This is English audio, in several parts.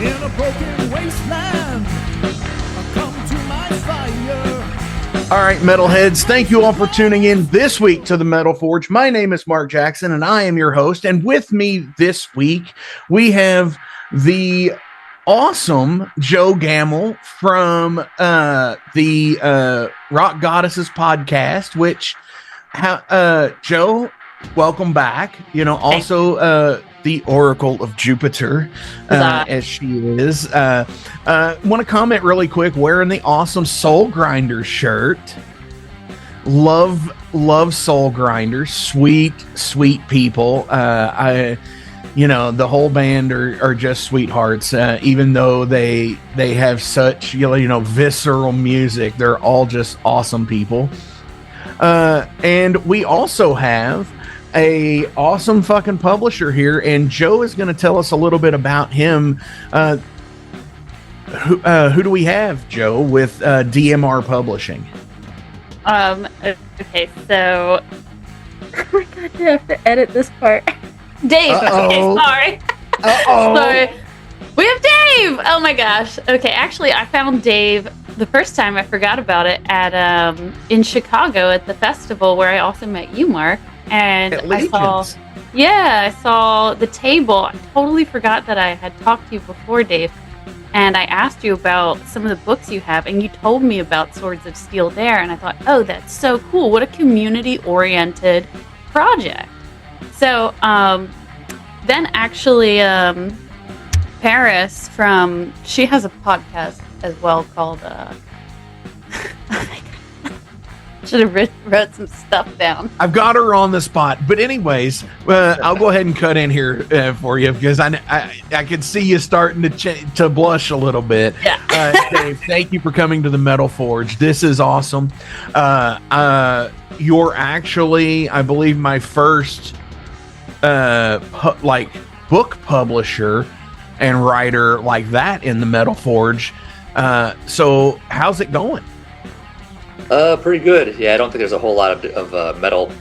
In a broken wasteland, come to my fire. All right, metalheads, thank you all for tuning in this week to the Metal Forge. My name is Mark Jackson, and I am your host. And with me this week, we have the awesome Joe Gamel from the Rock Goddesses podcast, which, Joe, welcome back. You know, also the Oracle of Jupiter, as she is. Want to comment really quick, wearing the awesome Soul Grinder shirt. Love Soul Grinders. Sweet people. The whole band are just sweethearts, even though they have such, visceral music. They're all just awesome people. And we also have a awesome fucking publisher here, and Joe is going to tell us a little bit about him. Who do we have, Joe, with DMR Publishing? Okay, so oh my god, I have to edit this part. Dave. Okay, sorry. Sorry. We have Dave. Oh my gosh. Okay, actually, I found Dave the first time. I forgot about it at in Chicago at the festival where I also met you, Mark. And I saw the table. I totally forgot that I had talked to you before, Dave. And I asked you about some of the books you have, and you told me about Swords of Steel there. And I thought, oh, that's so cool. What a community-oriented project. So then actually Paris she has a podcast as well called oh my God. Should have wrote some stuff down. I've got her on the spot, but anyways, I'll go ahead and cut in here for you because I can see you starting to blush a little bit. Yeah. Dave, thank you for coming to the Metal Forge. This is awesome. You're actually, I believe, my first book publisher and writer like that in the Metal Forge. So how's it going? Pretty good. Yeah, I don't think there's a whole lot of metal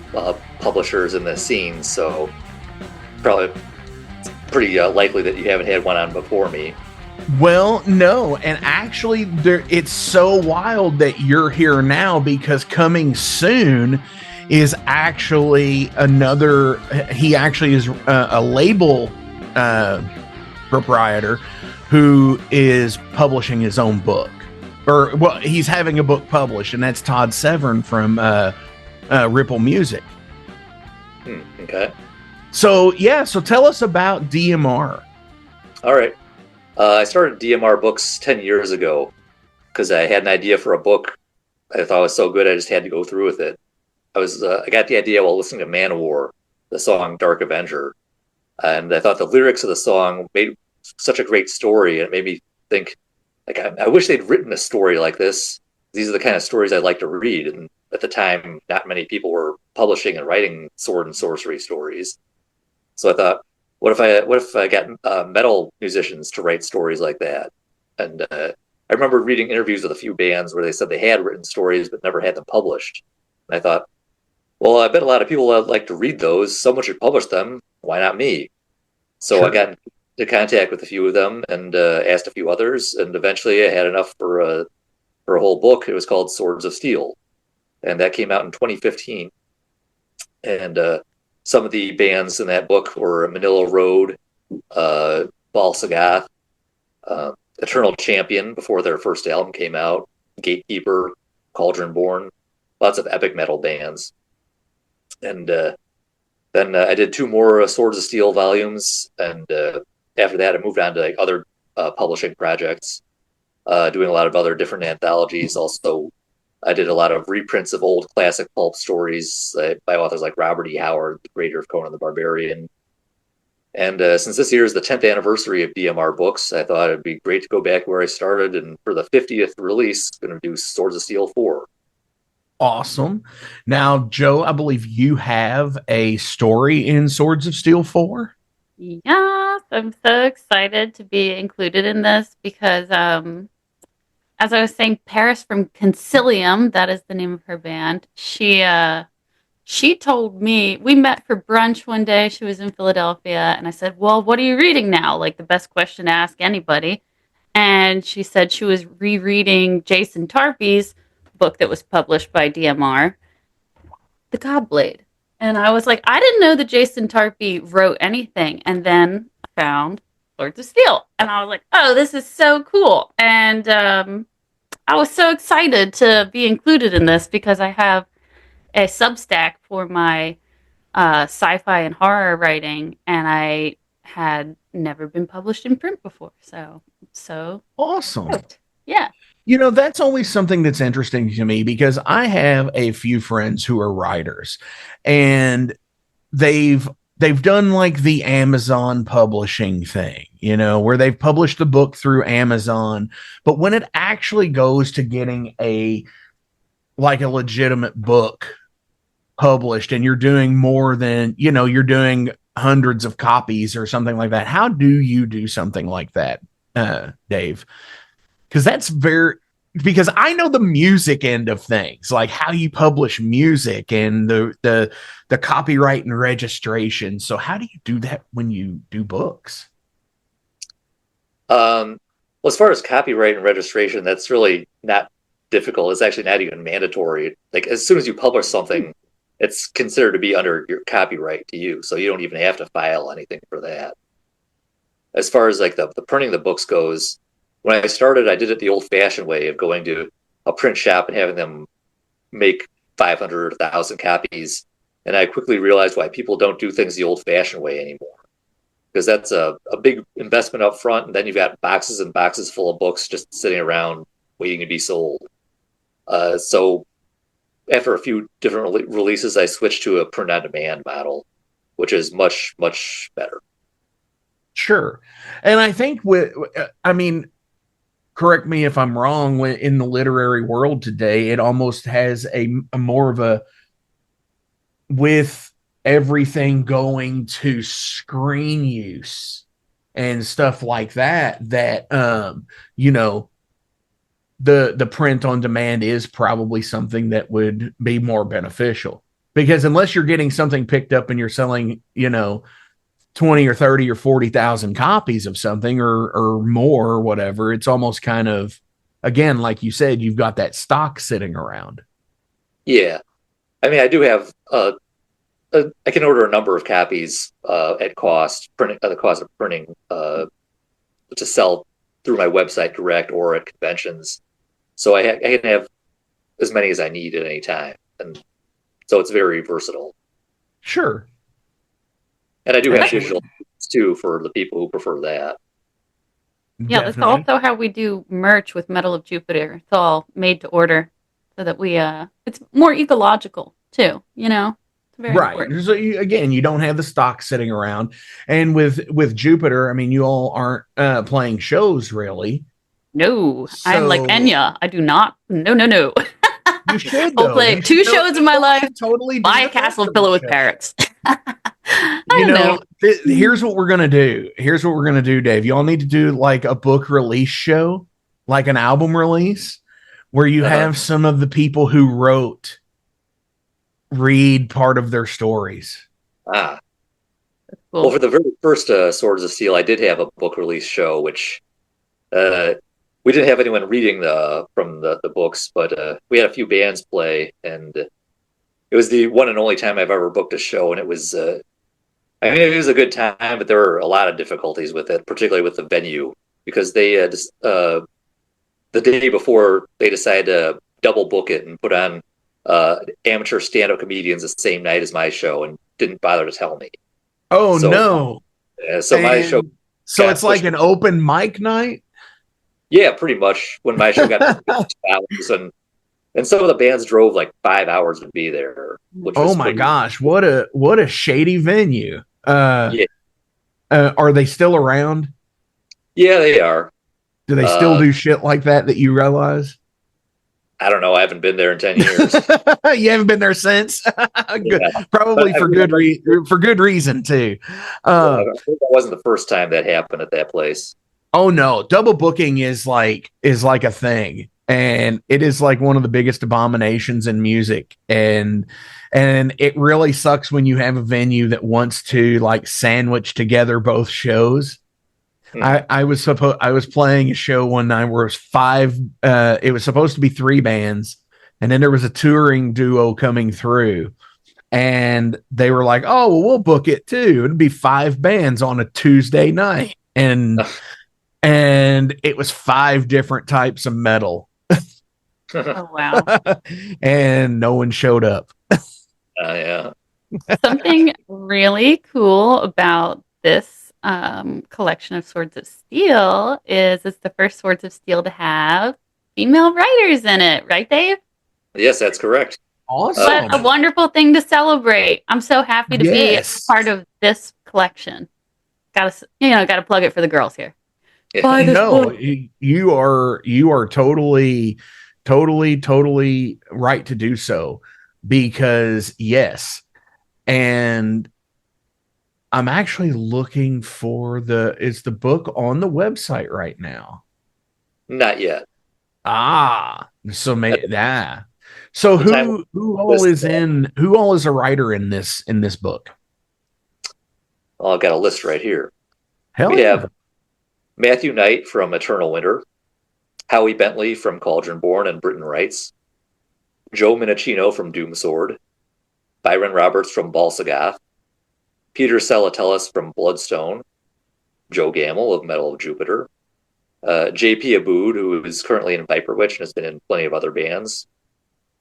publishers in the scene, so probably pretty likely that you haven't had one on before me. Well, no, and actually, it's so wild that you're here now because coming soon is actually another. He actually is a label proprietor who is publishing his own book. He's having a book published, and that's Todd Severn from Ripple Music. Okay. So tell us about DMR. All right. I started DMR Books 10 years ago because I had an idea for a book I thought was so good I just had to go through with it. I got the idea while listening to Manowar, the song Dark Avenger, and I thought the lyrics of the song made such a great story, and it made me think, I wish they'd written a story like this. These are the kind of stories I'd like to read. And at the time, not many people were publishing and writing sword and sorcery stories. So I thought, what if I got metal musicians to write stories like that? And I remember reading interviews with a few bands where they said they had written stories but never had them published. And I thought, well, I bet a lot of people would like to read those. Someone should publish them. Why not me? So sure. I got to contact with a few of them and asked a few others, and eventually I had enough for a whole book. It was called Swords of Steel, and that came out in 2015. And some of the bands in that book were Manila Road, Baal Sagoth, Eternal Champion before their first album came out, Gatekeeper, Cauldron Born, lots of epic metal bands. And then I did 2 more Swords of Steel volumes, and after that, I moved on to other publishing projects, doing a lot of other different anthologies. Also, I did a lot of reprints of old classic pulp stories by authors like Robert E. Howard, the creator of Conan the Barbarian. And since this year is the 10th anniversary of DMR Books, I thought it'd be great to go back where I started. And for the 50th release, I'm going to do Swords of Steel 4. Awesome. Now, Joe, I believe you have a story in Swords of Steel 4? Yes, I'm so excited to be included in this because, as I was saying, Paris from Concilium, that is the name of her band, she she told me, we met for brunch one day. She was in Philadelphia. And I said, well, what are you reading now? Like the best question to ask anybody. And she said she was rereading Jason Tarpey's book that was published by DMR, The Godblade. And I was like, I didn't know that Jason Tarpey wrote anything. And then I found Lords of Steel. And I was like, oh, this is so cool. And I was so excited to be included in this because I have a Substack for my sci-fi and horror writing, and I had never been published in print before. So awesome. Yeah. You know, that's always something that's interesting to me because I have a few friends who are writers, and they've done like the Amazon publishing thing, you know, where they've published the book through Amazon, but when it actually goes to getting a legitimate book published and you're doing more than, you know, you're doing hundreds of copies or something like that. How do you do something like that, Dave? Because I know the music end of things, like how you publish music and the copyright and registration. So how do you do that when you do books? Well, as far as copyright and registration, that's really not difficult. It's actually not even mandatory. Like as soon as you publish something, it's considered to be under your copyright to you. So you don't even have to file anything for that. As far as like the printing the books goes, when I started, I did it the old-fashioned way of going to a print shop and having them make 500 or 1,000 copies. And I quickly realized why people don't do things the old-fashioned way anymore. Because that's a big investment up front, and then you've got boxes and boxes full of books just sitting around waiting to be sold. So after a few different releases, I switched to a print-on-demand model, which is much, much better. Sure. And I think correct me if I'm wrong, when in the literary world today, it almost has a more of a, with everything going to screen use and stuff like that, you know, the print on demand is probably something that would be more beneficial, because unless you're getting something picked up and you're selling, you know, 20 or 30 or 40,000 copies of something or more or whatever, it's almost kind of, again, like you said, you've got that stock sitting around. Yeah. I mean, I do have, I can order a number of copies at cost, the cost of printing to sell through my website direct or at conventions. So I can have as many as I need at any time. And so it's very versatile. Sure. And I do have digital too for the people who prefer that. Yeah, that's also how we do merch with Metal of Jupiter. It's all made to order so that we it's more ecological too, you know. It's very important. So you don't have the stock sitting around. And with Jupiter, I mean, you all aren't playing shows really. No, I'm like Enya. I do not. No. You should. I'll play two shows in my life. Totally. Buy a castle pillow with parrots. You know, here's what we're gonna do. Dave. Y'all need to do like a book release show, like an album release, where you have some of the people who wrote read part of their stories. Cool. Well, for the very first Swords of Steel, I did have a book release show, which we didn't have anyone reading from the books, but we had a few bands play, and it was the one and only time I've ever booked a show, and it was it was a good time, but there were a lot of difficulties with it, particularly with the venue, because they the day before they decided to double book it and put on amateur stand-up comedians the same night as my show, and didn't bother to tell me. Oh, so, no! My show. So it's like an open mic night. Yeah, pretty much. When my show got 2 hours, and some of the bands drove like 5 hours to be there. Which was my gosh, what a shady venue. Yeah. Are they still around? Yeah, they are. Do they still do shit like that you realize? I don't know. I haven't been there in 10 years. You haven't been there since? Good. Yeah. Probably for good reason too. That wasn't the first time that happened at that place. Oh no, double booking is like a thing. and it is like one of the biggest abominations in music. And it really sucks when you have a venue that wants to like sandwich together both shows. I was playing a show one night where it was five. It was supposed to be three bands, and then there was a touring duo coming through, and they were like, "Oh, well, we'll book it too. It'd be five bands on a Tuesday night," and it was five different types of metal, Oh, wow. and no one showed up. Yeah. Something really cool about this collection of Swords of Steel is it's the first Swords of Steel to have female writers in it, right, Dave? Yes, that's correct. Awesome! What a wonderful thing to celebrate! I'm so happy to be part of this collection. Gotta plug it for the girls here. Yeah. Buy this No, book. you are totally right to do so, because yes. And I'm actually looking for is the book on the website right now? Not yet. So so who all is a writer in this book? I've got a list right here. Hell We yeah. have Matthew Knight from Eternal Winter, Howie Bentley from Cauldron Born and Britain Writes, Joe Minicino from Doomsword, Byron Roberts from Balsagoth, Peter Salatellis from Bloodstone, Joe Gamel of Metal of Jupiter, J.P. Abood, who is currently in Viper Witch and has been in plenty of other bands.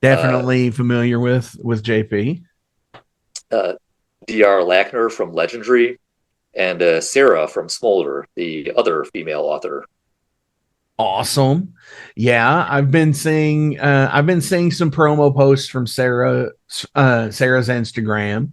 Definitely familiar with JP. D.R. Lackner from Legendary, and Sarah from Smolder, the other female author. Awesome. Yeah, I've been seeing some promo posts from Sarah's Instagram.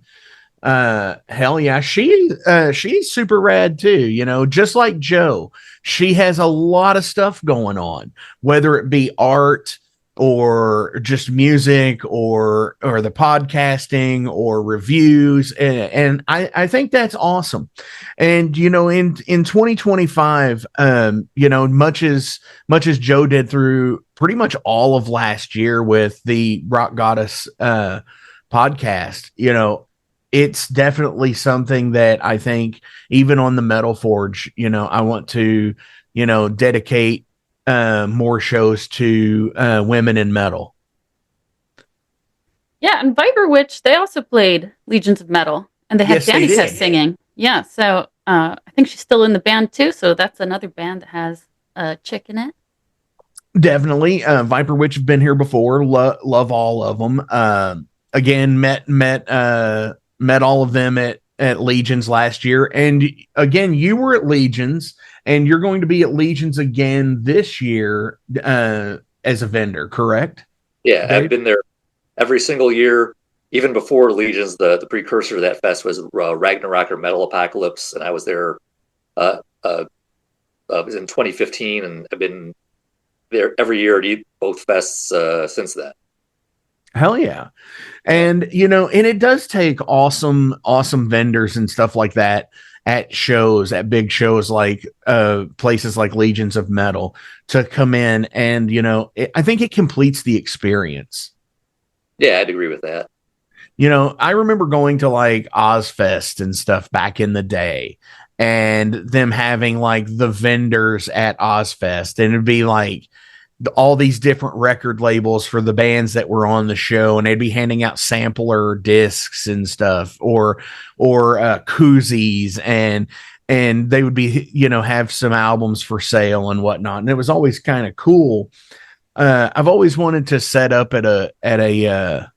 Hell yeah, she's super rad too, just like Joe. She has a lot of stuff going on, whether it be art or just music or the podcasting or reviews, and I think that's awesome. And in 2025, much as Joe did through pretty much all of last year with the Rock Goddess podcast, it's definitely something that I think even on the Metal Forge, I want to, dedicate more shows to women in metal. Yeah, and Viper Witch, they also played Legions of Metal, and they had Yes, they Danica did. singing. Yeah, so I think she's still in the band too, so that's another band that has a chick in it. Definitely. Viper Witch have been here before. Love all of them. Again, met all of them at Legions last year. And again, you were at Legions, and you're going to be at Legions again this year as a vendor, correct? Yeah, Dave? I've been there every single year. Even before Legions, the precursor to that fest was Ragnarok or Metal Apocalypse, and I was there it was in 2015, and I've been there every year at both fests since then. Hell yeah. And and it does take awesome vendors and stuff like that at big shows like places like Legions of Metal to come in, and I think it completes the experience. Yeah, I'd agree with that. I remember going to like Ozfest and stuff back in the day, and them having like the vendors at Ozfest, and it'd be like all these different record labels for the bands that were on the show, and they'd be handing out sampler discs and stuff, or koozies, and they would be have some albums for sale and whatnot, and it was always kind of cool. I've always wanted to set up at a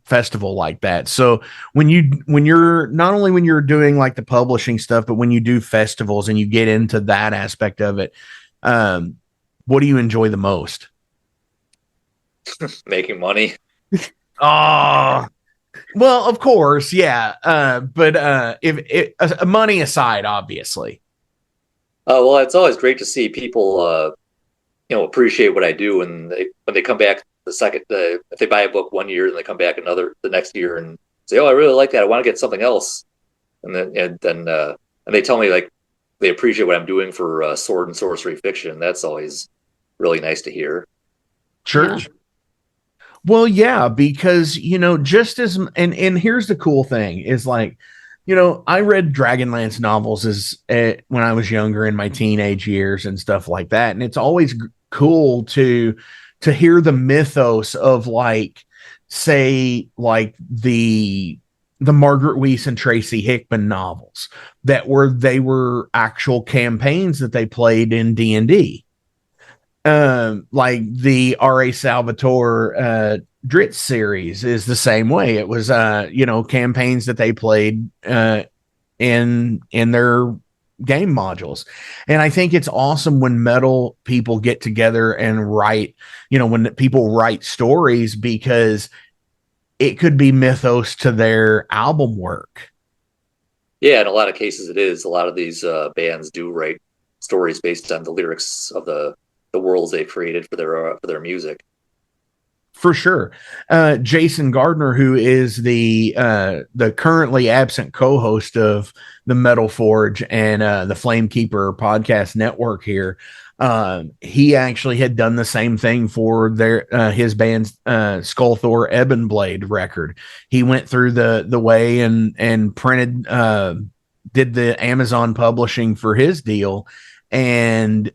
festival like that. So when you're not only when you're doing like the publishing stuff, but when you do festivals and you get into that aspect of it, what do you enjoy the most? Making money. Oh, well, of course, yeah. But if money aside, obviously. Well, it's always great to see people, appreciate what I do, and when they come back if they buy a book one year and they come back the next year and say, "Oh, I really like that. I want to get something else," and they tell me like they appreciate what I'm doing for sword and sorcery fiction. That's always really nice to hear. Sure. Yeah. Well, yeah, because just as and here's the cool thing is like, I read Dragonlance novels when I was younger in my teenage years and stuff like that, and it's always cool to hear the mythos of like, say, like the Margaret Weis and Tracy Hickman novels they were actual campaigns that they played in D&D, like the R.A. Salvatore Dritz series is the same way. It was campaigns that they played in their game modules. And I think it's awesome when metal people get together and write, when people write stories, because it could be mythos to their album work. Yeah, in a lot of cases it is. A lot of these bands do write stories based on the lyrics of the worlds they created for their music. For sure. Jason Gardner, who is the currently absent co-host of the Metal Forge and the Flamekeeper podcast network here, he actually had done the same thing for his band's Skullthor Ebonblade record. He went through the way and printed, did the Amazon publishing for his deal, and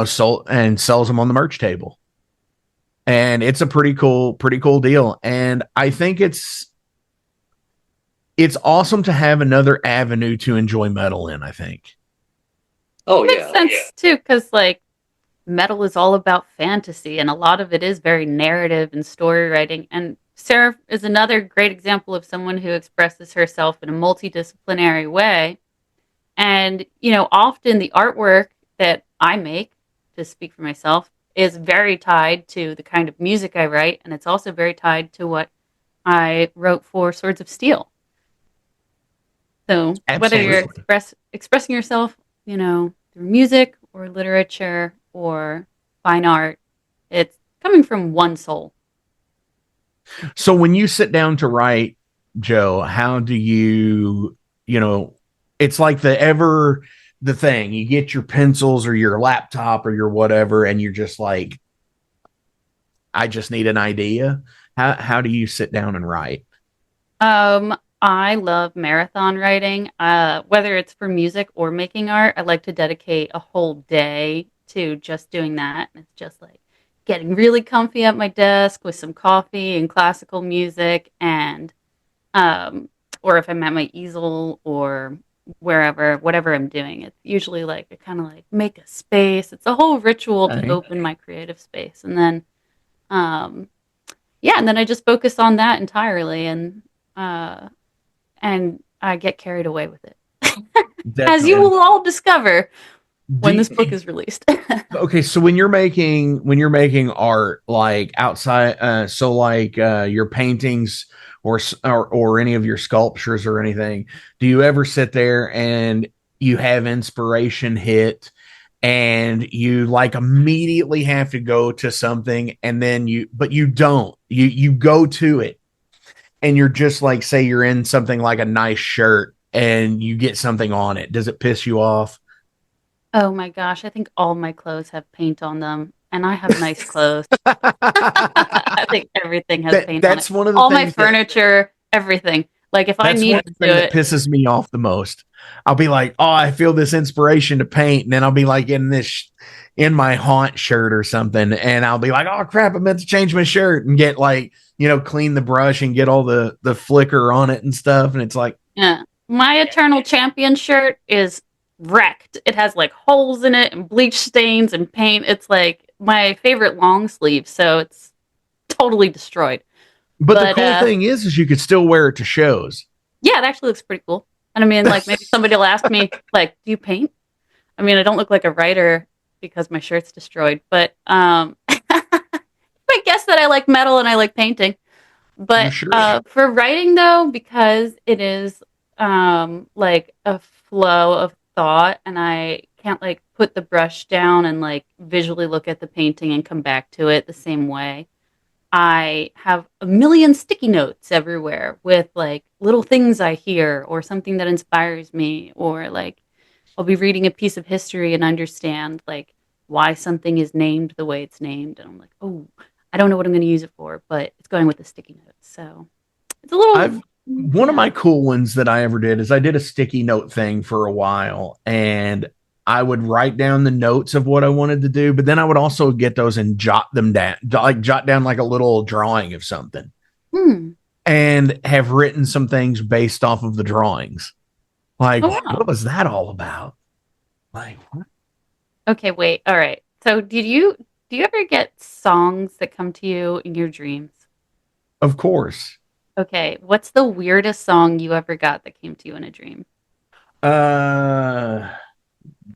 sold and sells them on the merch table. And it's a pretty cool deal. And I think it's awesome to have another avenue to enjoy metal in, I think. Oh, it makes sense too, because like metal is all about fantasy, and a lot of it is very narrative and story writing. And Sarah is another great example of someone who expresses herself in a multidisciplinary way. And, often the artwork that I make, to speak for myself, is very tied to the kind of music I write, and it's also very tied to what I wrote for Swords of Steel. So whether you're expressing yourself, through music or literature or fine art, it's coming from one soul. So when you sit down to write, Joe, how do you, it's like the thing, you get your pencils or your laptop or your whatever, and you're just like, I just need an idea. How do you sit down and write? I love marathon writing. Whether it's for music or making art, I like to dedicate a whole day to just doing that. It's just like getting really comfy at my desk with some coffee and classical music, and or if I'm at my easel or wherever, whatever I'm doing, it's usually like I kind of like make a space. It's a whole ritual to open my creative space, and then and then I just focus on that entirely, and I get carried away with it, as you will all discover when this book is released. Okay, so when you're making art, like outside, so like your paintings or any of your sculptures or anything, do you ever sit there and you have inspiration hit and you like immediately have to go to something, and then you go to it, and you're just like, say you're in something like a nice shirt and you get something on it? Does it piss you off? Oh my gosh, I think all my clothes have paint on them, and I have nice clothes. I think everything has paint on it. That's one of the all my furniture, everything. Like if I need to do it, that pisses me off the most. I'll be like, oh, I feel this inspiration to paint, and then I'll be like in my haunt shirt or something, and I'll be like, oh crap, I meant to change my shirt, and get like, clean the brush and get all the flicker on it and stuff, and it's like, yeah. My Eternal Champion shirt is wrecked. It has like holes in it and bleach stains and paint. It's like my favorite long sleeve, so it's totally destroyed. But the cool thing is you could still wear it to shows. Yeah, it actually looks pretty cool. And I mean, like maybe somebody will ask me, like, do you paint? I mean, I don't look like a writer because my shirt's destroyed, but I guess that I like metal and I like painting. But sure. For writing though, because it is like a flow of thought, and I can't like put the brush down and like visually look at the painting and come back to it the same way. I have a million sticky notes everywhere with like little things I hear or something that inspires me, or like I'll be reading a piece of history and understand like why something is named the way it's named, and I'm like, oh, I don't know what I'm going to use it for, but it's going with the sticky notes. So it's a little. One of my cool ones that I ever did is I did a sticky note thing for a while, and I would write down the notes of what I wanted to do, but then I would also get those and jot them down, like jot down like a little drawing of something, and have written some things based off of the drawings. Like, what was that all about? Like, what? Okay, wait. All right. So, do you ever get songs that come to you in your dreams? Of course. Okay, what's the weirdest song you ever got that came to you in a dream?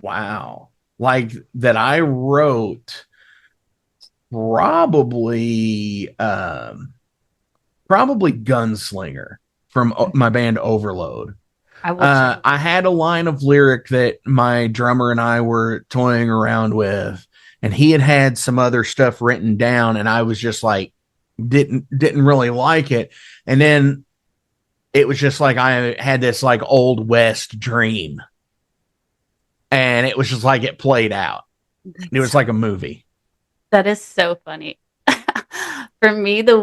Wow. Like that I wrote probably Gunslinger from my band Overload. I had a line of lyric that my drummer and I were toying around with, and he had some other stuff written down, and I was just like, didn't really like it. And then it was just like I had this like old West dream, and it was just like it played out. It was like a movie. That is so funny. For me, the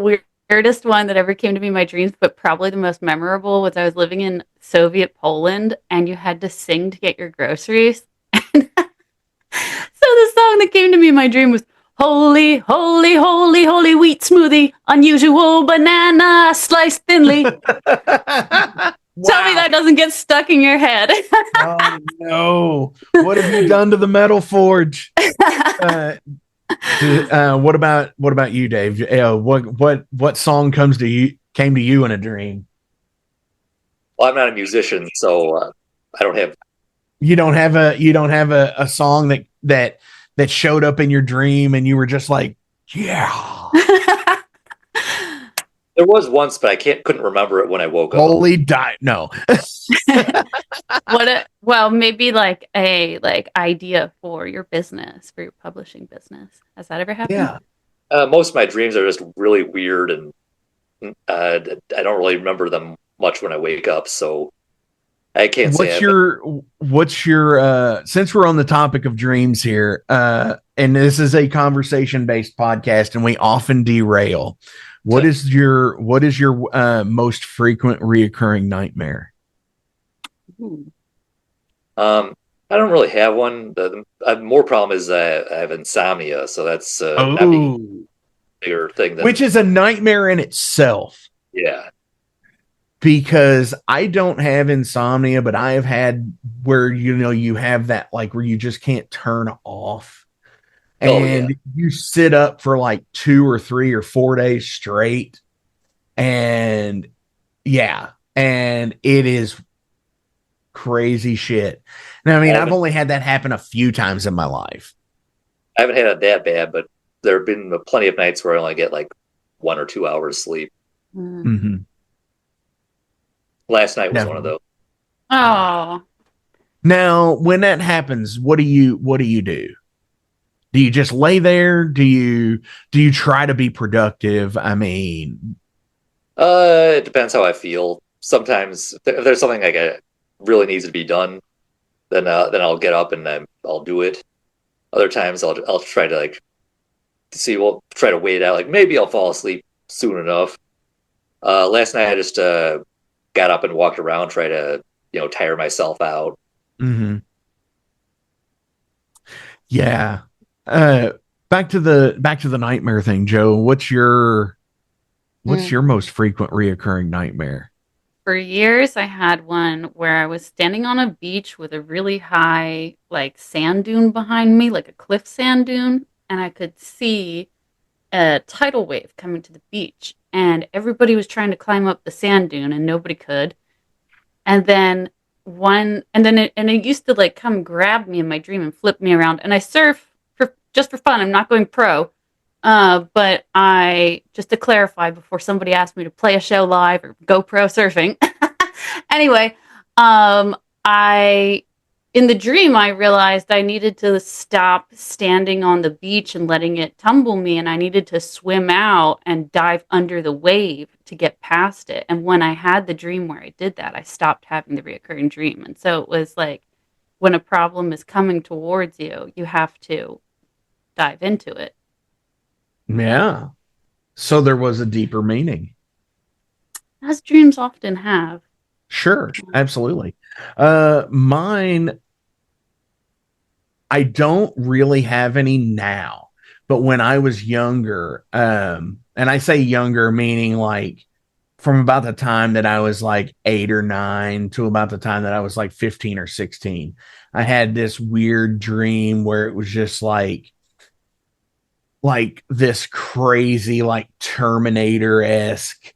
weirdest one that ever came to me in my dreams, but probably the most memorable, was I was living in Soviet Poland, and you had to sing to get your groceries. So the song that came to me in my dream was "Holy, holy, holy, holy wheat smoothie, unusual banana sliced thinly." Wow. Tell me that doesn't get stuck in your head. Oh no! What have you done to the Metal Forge? What about you, Dave? What song came to you in a dream? Well, I'm not a musician, so I don't have. You don't have a song that showed up in your dream, and you were just like, yeah. There was once, but I couldn't remember it when I woke up. Holy no. Well, maybe like a idea for your business, for your publishing business. Has that ever happened? Yeah. Most of my dreams are just really weird, and I don't really remember them much when I wake up. So I can't say. What's your since we're on the topic of dreams here, and this is a conversation based podcast, and we often derail. What is your most frequent reoccurring nightmare? I don't really have one. The more problem is I have insomnia, so that's not a bigger thing. Which is a nightmare in itself. Yeah. Because I don't have insomnia, but I have had where, you have that, like, where you just can't turn off. And you sit up for like 2 or 3 or 4 days straight. And and it is crazy shit. Now, I mean, I've only had that happen a few times in my life. I haven't had it that bad, but there have been plenty of nights where I only get like 1 or 2 hours sleep. Mm-hmm. Last night was one of those. Oh. Now, when that happens, what do you do? Do you just lay there? Do you try to be productive? I mean, it depends how I feel. Sometimes if there's something like really needs to be done, then I'll get up and I'll do it. Other times I'll try to try to wait it out. Like maybe I'll fall asleep soon enough. Last night I just got up and walked around, try to tire myself out. Mm-hmm. Yeah. Back to the nightmare thing, Joe. What's your most frequent reoccurring nightmare? For years, I had one where I was standing on a beach with a really high, like, sand dune behind me, like a cliff sand dune, and I could see a tidal wave coming to the beach, and everybody was trying to climb up the sand dune, and nobody could. And then it used to like come grab me in my dream and flip me around, and I surf just for fun. I'm not going pro. But just to clarify before somebody asked me to play a show live or go pro surfing. Anyway, in the dream, I realized I needed to stop standing on the beach and letting it tumble me, and I needed to swim out and dive under the wave to get past it. And when I had the dream where I did that, I stopped having the reoccurring dream. And so it was like, when a problem is coming towards you, you have to dive into it. Yeah. So there was a deeper meaning. As dreams often have. Sure, absolutely. Mine, I don't really have any now, but when I was younger, and I say younger meaning like from about the time that I was like 8 or 9 to about the time that I was like 15 or 16, I had this weird dream where it was just like this crazy, like Terminator-esque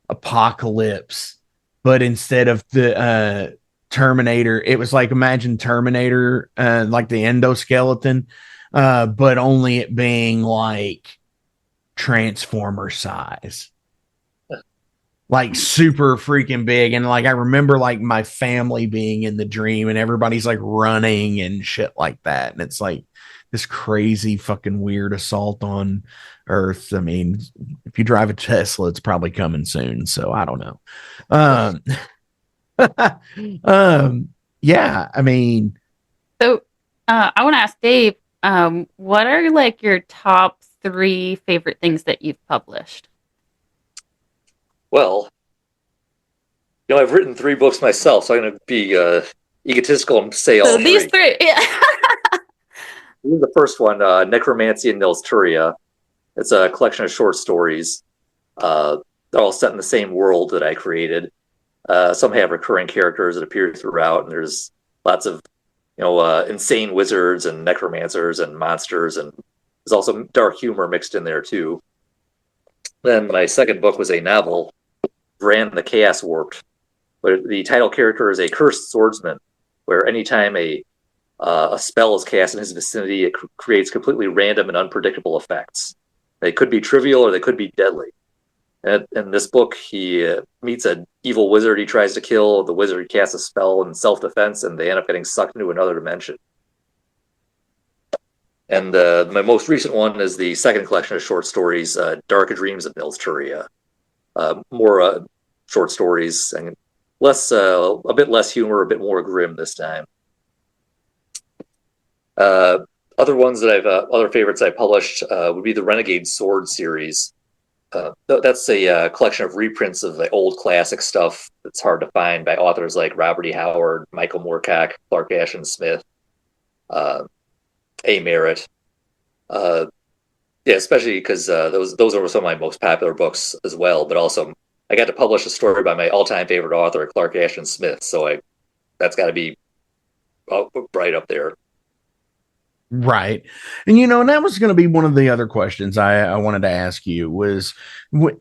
apocalypse, but instead of the Terminator, it was like imagine Terminator, like the endoskeleton, but only it being like Transformer size, like super freaking big. And like I remember like my family being in the dream and everybody's like running and shit like that. And it's like this crazy fucking weird assault on Earth. I mean, if you drive a Tesla, it's probably coming soon. So I don't know. Um, yeah, I mean, So I want to ask Dave, what are like your top 3 favorite things that you've published? Well, I've written 3 books myself, so I'm going to be egotistical and say all So 3. these 3, yeah. This is the first one, Necromancy and Nilsturia. It's a collection of short stories. They're all set in the same world that I created. Some have recurring characters that appear throughout, and there's lots of insane wizards and necromancers and monsters, and there's also dark humor mixed in there too. Then my second book was a novel, Bran the Chaos Warped, where the title character is a cursed swordsman, where anytime a spell is cast in his vicinity, it creates completely random and unpredictable effects. They could be trivial or they could be deadly. And in this book, he meets an evil wizard he tries to kill. The wizard casts a spell in self-defense, and they end up getting sucked into another dimension. And my most recent one is the second collection of short stories, Dark Dreams of Nilsturia. More short stories and a bit less humor, a bit more grim this time. Other ones that other favorites I published would be the Renegade Sword series. That's a collection of reprints of the old classic stuff that's hard to find by authors like Robert E. Howard, Michael Moorcock, Clark Ashton Smith, A. Merritt. Yeah, especially because those are some of my most popular books as well. But also, I got to publish a story by my all-time favorite author, Clark Ashton Smith. So that's got to be right up there. right. And and that was going to be one of the other questions I wanted to ask you was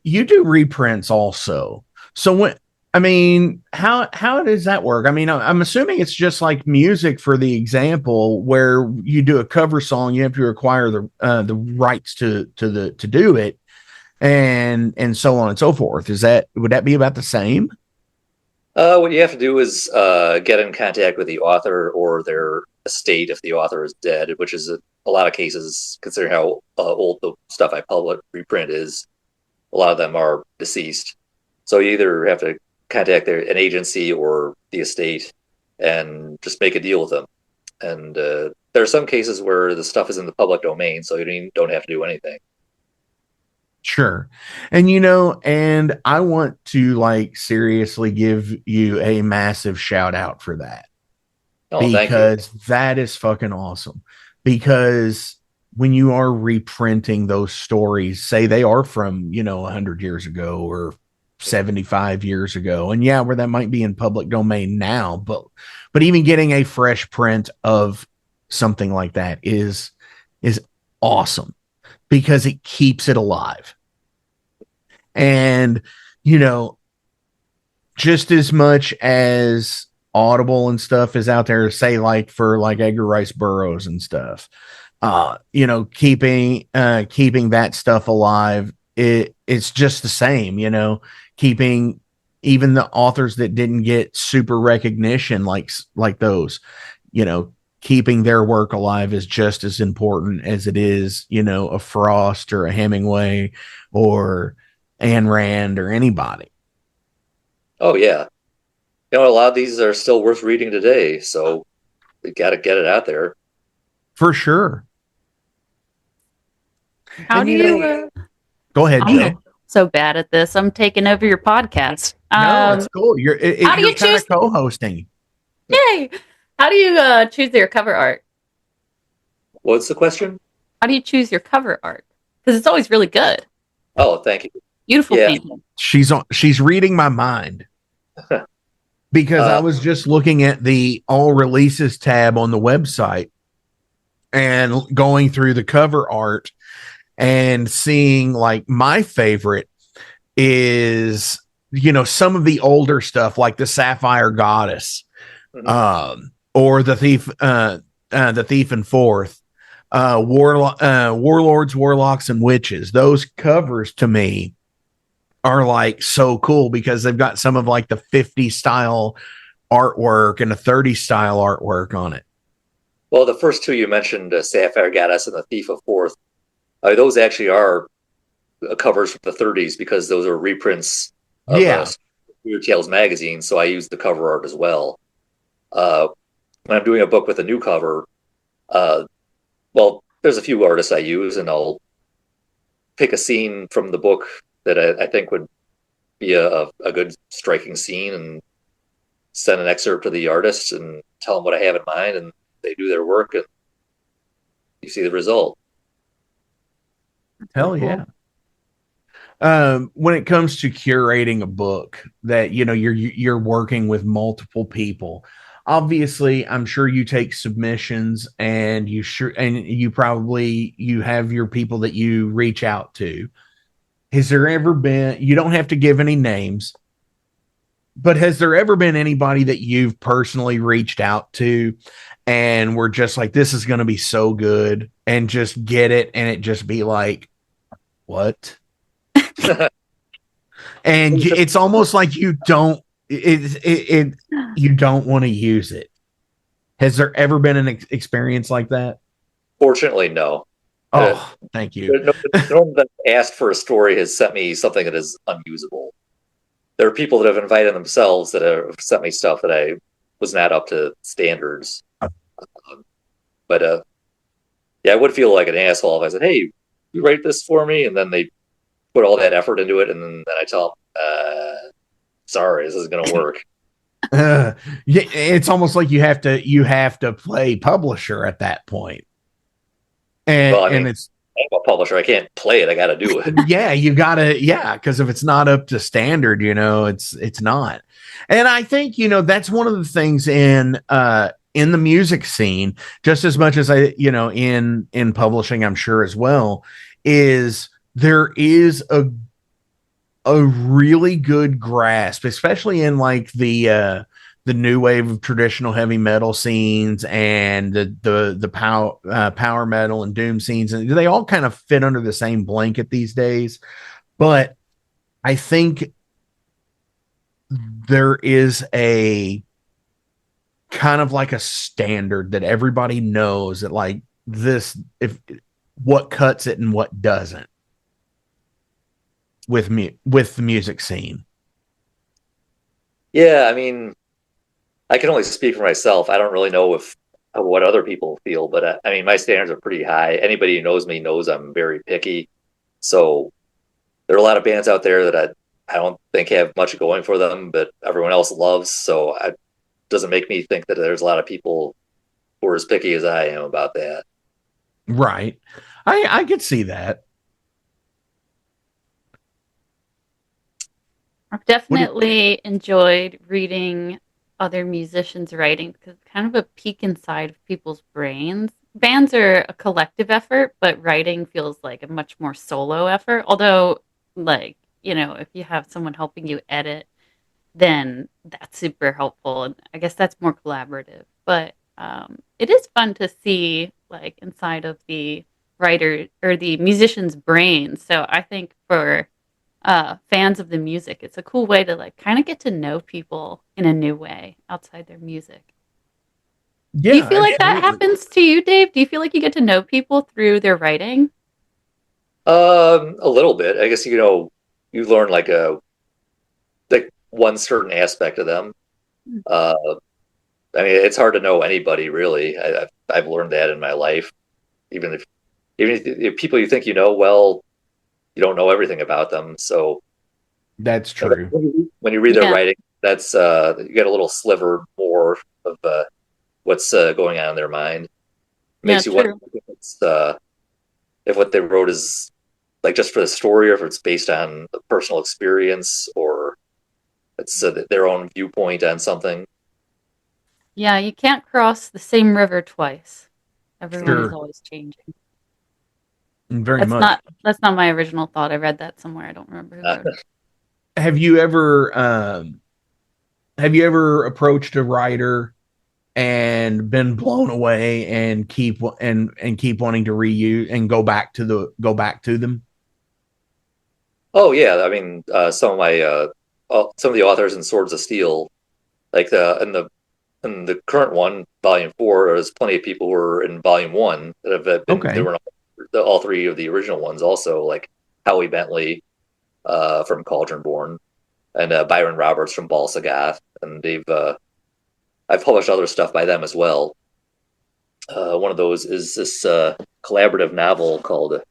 you do reprints also. So how does that work? I mean, I'm assuming it's just like music for the example where you do a cover song, you have to acquire the rights to do it and so on and so forth. Would that be about the same? What you have to do is get in contact with the author or their estate if the author is dead, which is a lot of cases, considering how old the stuff I reprint is. A lot of them are deceased. So you either have to contact an agency or the estate and just make a deal with them. And there are some cases where the stuff is in the public domain, so you don't have to do anything. Sure. And and I want to like seriously give you a massive shout out for that. Oh, Because that is fucking awesome. Because when you are reprinting those stories, say they are from, 100 years ago or 75 years ago, and yeah, where that might be in public domain now, but even getting a fresh print of something like that is awesome because it keeps it alive. And, just as much as Audible and stuff is out there, say like for like Edgar Rice Burroughs and stuff, keeping that stuff alive, it's just the same, keeping even the authors that didn't get super recognition like those, keeping their work alive is just as important as it is, a Frost or a Hemingway or Ayn Rand or anybody. Oh, yeah. A lot of these are still worth reading today, so we got to get it out there. For sure. How do you? Go ahead, I'm Jay. so bad at this. I'm taking over your podcast. No, it's cool. How do You're you kind choose? of co-hosting. Yay! How do you choose your cover art? What's the question? How do you choose your cover art? Because it's always really good. Oh, thank you. Beautiful painting. She's reading my mind. Because I was just looking at the all releases tab on the website and going through the cover art and seeing like my favorite is, some of the older stuff like the Sapphire Goddess, or the Thief and Fourth, Warlords, Warlocks, and Witches. Those covers to me are like so cool because they've got some of like the 50 style artwork and a 30 style artwork on it. Well, the first two you mentioned, Sapphire Goddess and the Thief of Fourth, those actually are covers from the 30s because those are reprints of Weird Tales magazine. So I use the cover art as well. When I'm doing a book with a new cover, well, there's a few artists I use, and I'll pick a scene from the book that I think would be a good striking scene and send an excerpt to the artist and tell them what I have in mind, and they do their work and you see the result. Hell yeah. When it comes to curating a book that, you're working with multiple people, obviously I'm sure you take submissions and you have your people that you reach out to. Has there ever been, you don't have to give any names, but has there ever been anybody that you've personally reached out to and we're just like, this is going to be so good, and just get it and it just be like, what? And it's almost like you don't you don't want to use it. Has there ever been an experience like that? Fortunately, no. Oh, thank you. No one that asked for a story has sent me something that is unusable. There are people that have invited themselves that have sent me stuff that I was not up to standards. But I would feel like an asshole if I said, "Hey, you write this for me," and then they put all that effort into it, and then I tell them, "Sorry, this isn't going to work." It's almost like you have to play publisher at that point. And, well, I mean, it's I'm a publisher. I can't play it. I got to do it. Yeah, you gotta, because if it's not up to standard, it's not. And I think that's one of the things in the music scene, just as much as in publishing, I'm sure as well, is there is a really good grasp, especially in like the new wave of traditional heavy metal scenes and the power metal and doom scenes, and they all kind of fit under the same blanket these days. But I think there is a kind of like a standard that everybody knows that like this, if what cuts it and what doesn't with the music scene. Yeah, I mean, I can only speak for myself. I don't really know what other people feel, but I mean, my standards are pretty high. Anybody who knows me knows I'm very picky. So there are a lot of bands out there that I don't think have much going for them, but everyone else loves. So it doesn't make me think that there's a lot of people who are as picky as I am about that. Right. I could see that. I've definitely enjoyed reading other musicians' writing because it's kind of a peek inside of people's brains. Bands are a collective effort, but writing feels like a much more solo effort. Although, like, if you have someone helping you edit, then that's super helpful. And I guess that's more collaborative. But it is fun to see, like, inside of the writer or the musician's brain. So I think for fans of the music, it's a cool way to like kind of get to know people in a new way outside their music. Yeah, do you feel like that happens to you, Dave? Do you feel like you get to know people through their writing? A little bit, I guess. You learn like one certain aspect of them. I mean, it's hard to know anybody really. I've learned that in my life. Even if even if people you think you know well, you don't know everything about them. So That's true. when you read their Yeah. writing, that's you get a little sliver more of what's going on in their mind. Makes you wonder if what they wrote is like just for the story, or if it's based on a personal experience, or it's their own viewpoint on something. Yeah, you can't cross the same river twice. Everyone is Sure. always changing. Very much. That's not my original thought. I read that somewhere. I don't remember who wrote it. Have you ever approached a writer and been blown away and keep wanting to reuse and go back to them? Oh yeah, I mean, some of my some of the authors in Swords of Steel, like in the current one, Volume 4, there's plenty of people who were in Volume 1 that have been Okay. they were in all three of the original ones also, like Howie Bentley from Cauldronborn, and Byron Roberts from Bal Sagoth, and I've published other stuff by them as well. One of those is this collaborative novel called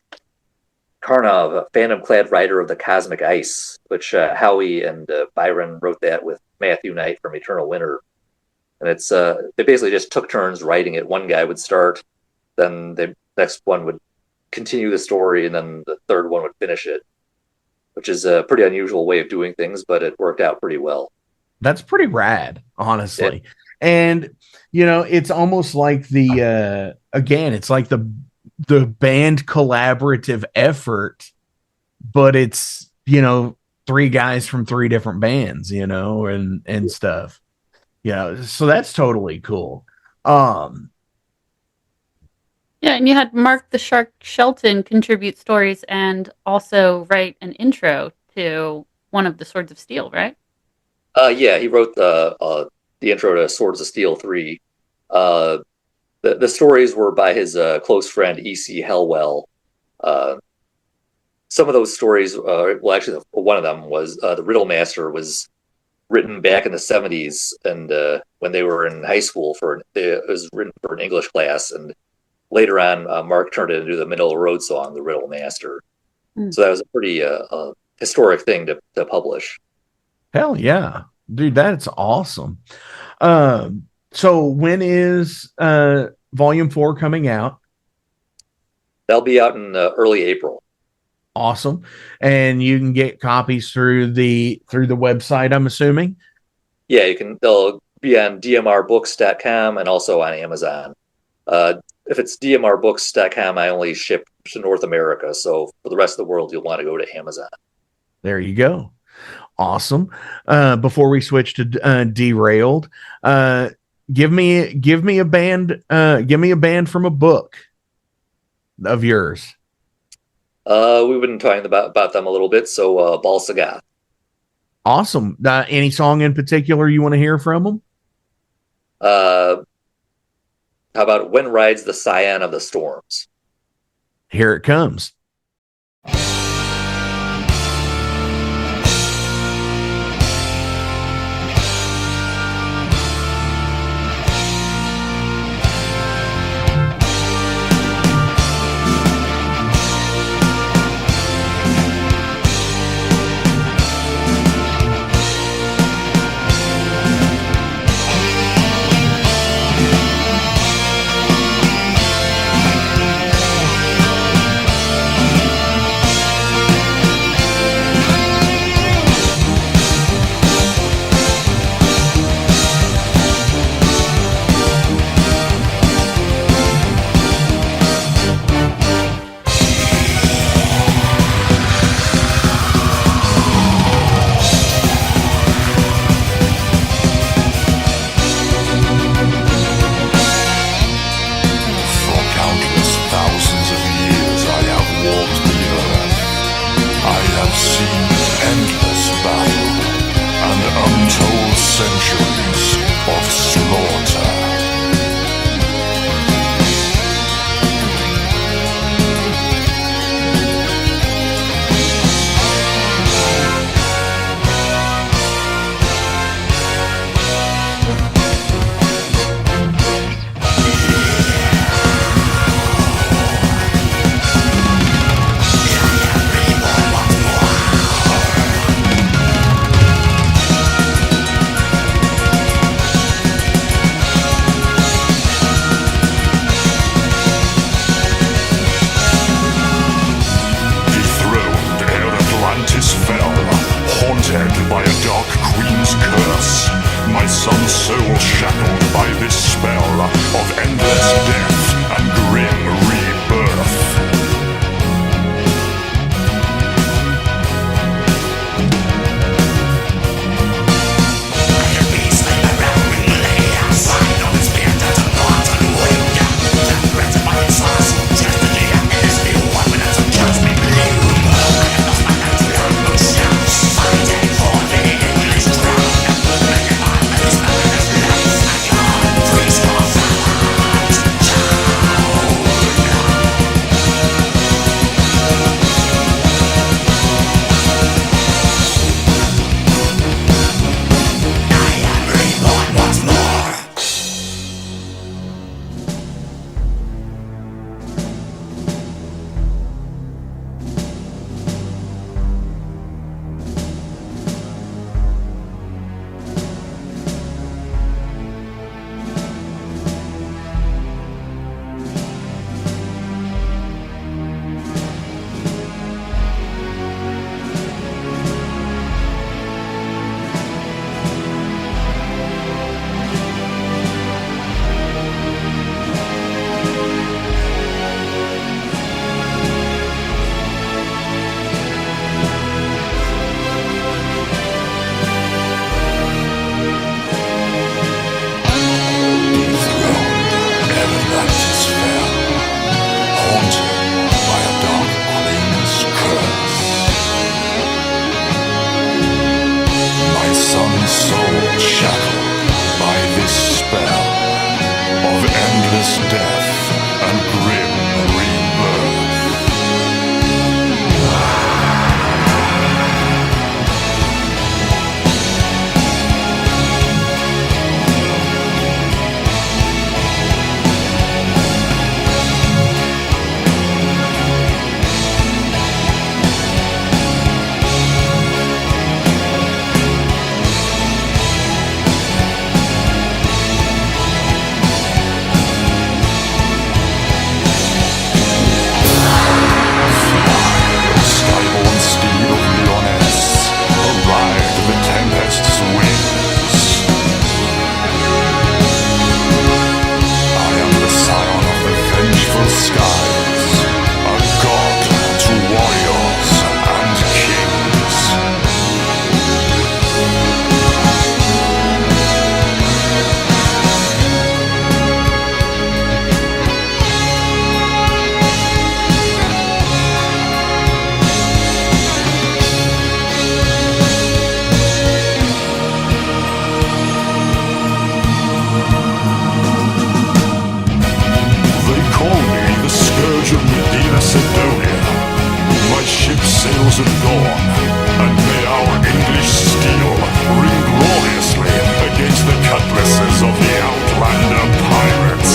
Karnov, Phantom-Clad Rider of the Cosmic Ice, which Howie and Byron wrote that with Matthew Knight from Eternal Winter. And it's they basically just took turns writing it. One guy would start, then the next one would continue the story, and then the third one would finish it, which is a pretty unusual way of doing things, but it worked out pretty well. That's pretty rad, honestly. Yeah. And it's almost like it's like the band collaborative effort, but it's three guys from three different bands, and stuff. So that's totally cool. Yeah, and you had Mark the Shark Shelton contribute stories and also write an intro to one of the Swords of Steel, right? Yeah, he wrote the intro to Swords of Steel 3. The stories were by his close friend E.C. Hellwell. Some of those stories, well, actually, one of them was the Riddle Master was written back in the 70s, and when they were in high school, it was written for an English class, and later on, Mark turned it into the Middle of the Road song, The Riddle Master. So that was a pretty historic thing to publish. Hell yeah, dude, that's awesome. So when is Volume 4 coming out? That'll be out in early April. Awesome. And you can get copies through the website, I'm assuming? Yeah, you can. They'll be on DMRbooks.com and also on Amazon. If it's DMRbooks.com, I only ship to North America. So for the rest of the world, you'll want to go to Amazon. There you go. Awesome. Before we switch to Derailed, give me a band from a book of yours. We've been talking about them a little bit. So Bal Sagoth. Awesome. Any song in particular you want to hear from them? How about When Rides the Scion of the Storms? Here it comes. crimson dawn, and may our English steel ring gloriously against the cutlasses of the Outlander pirates.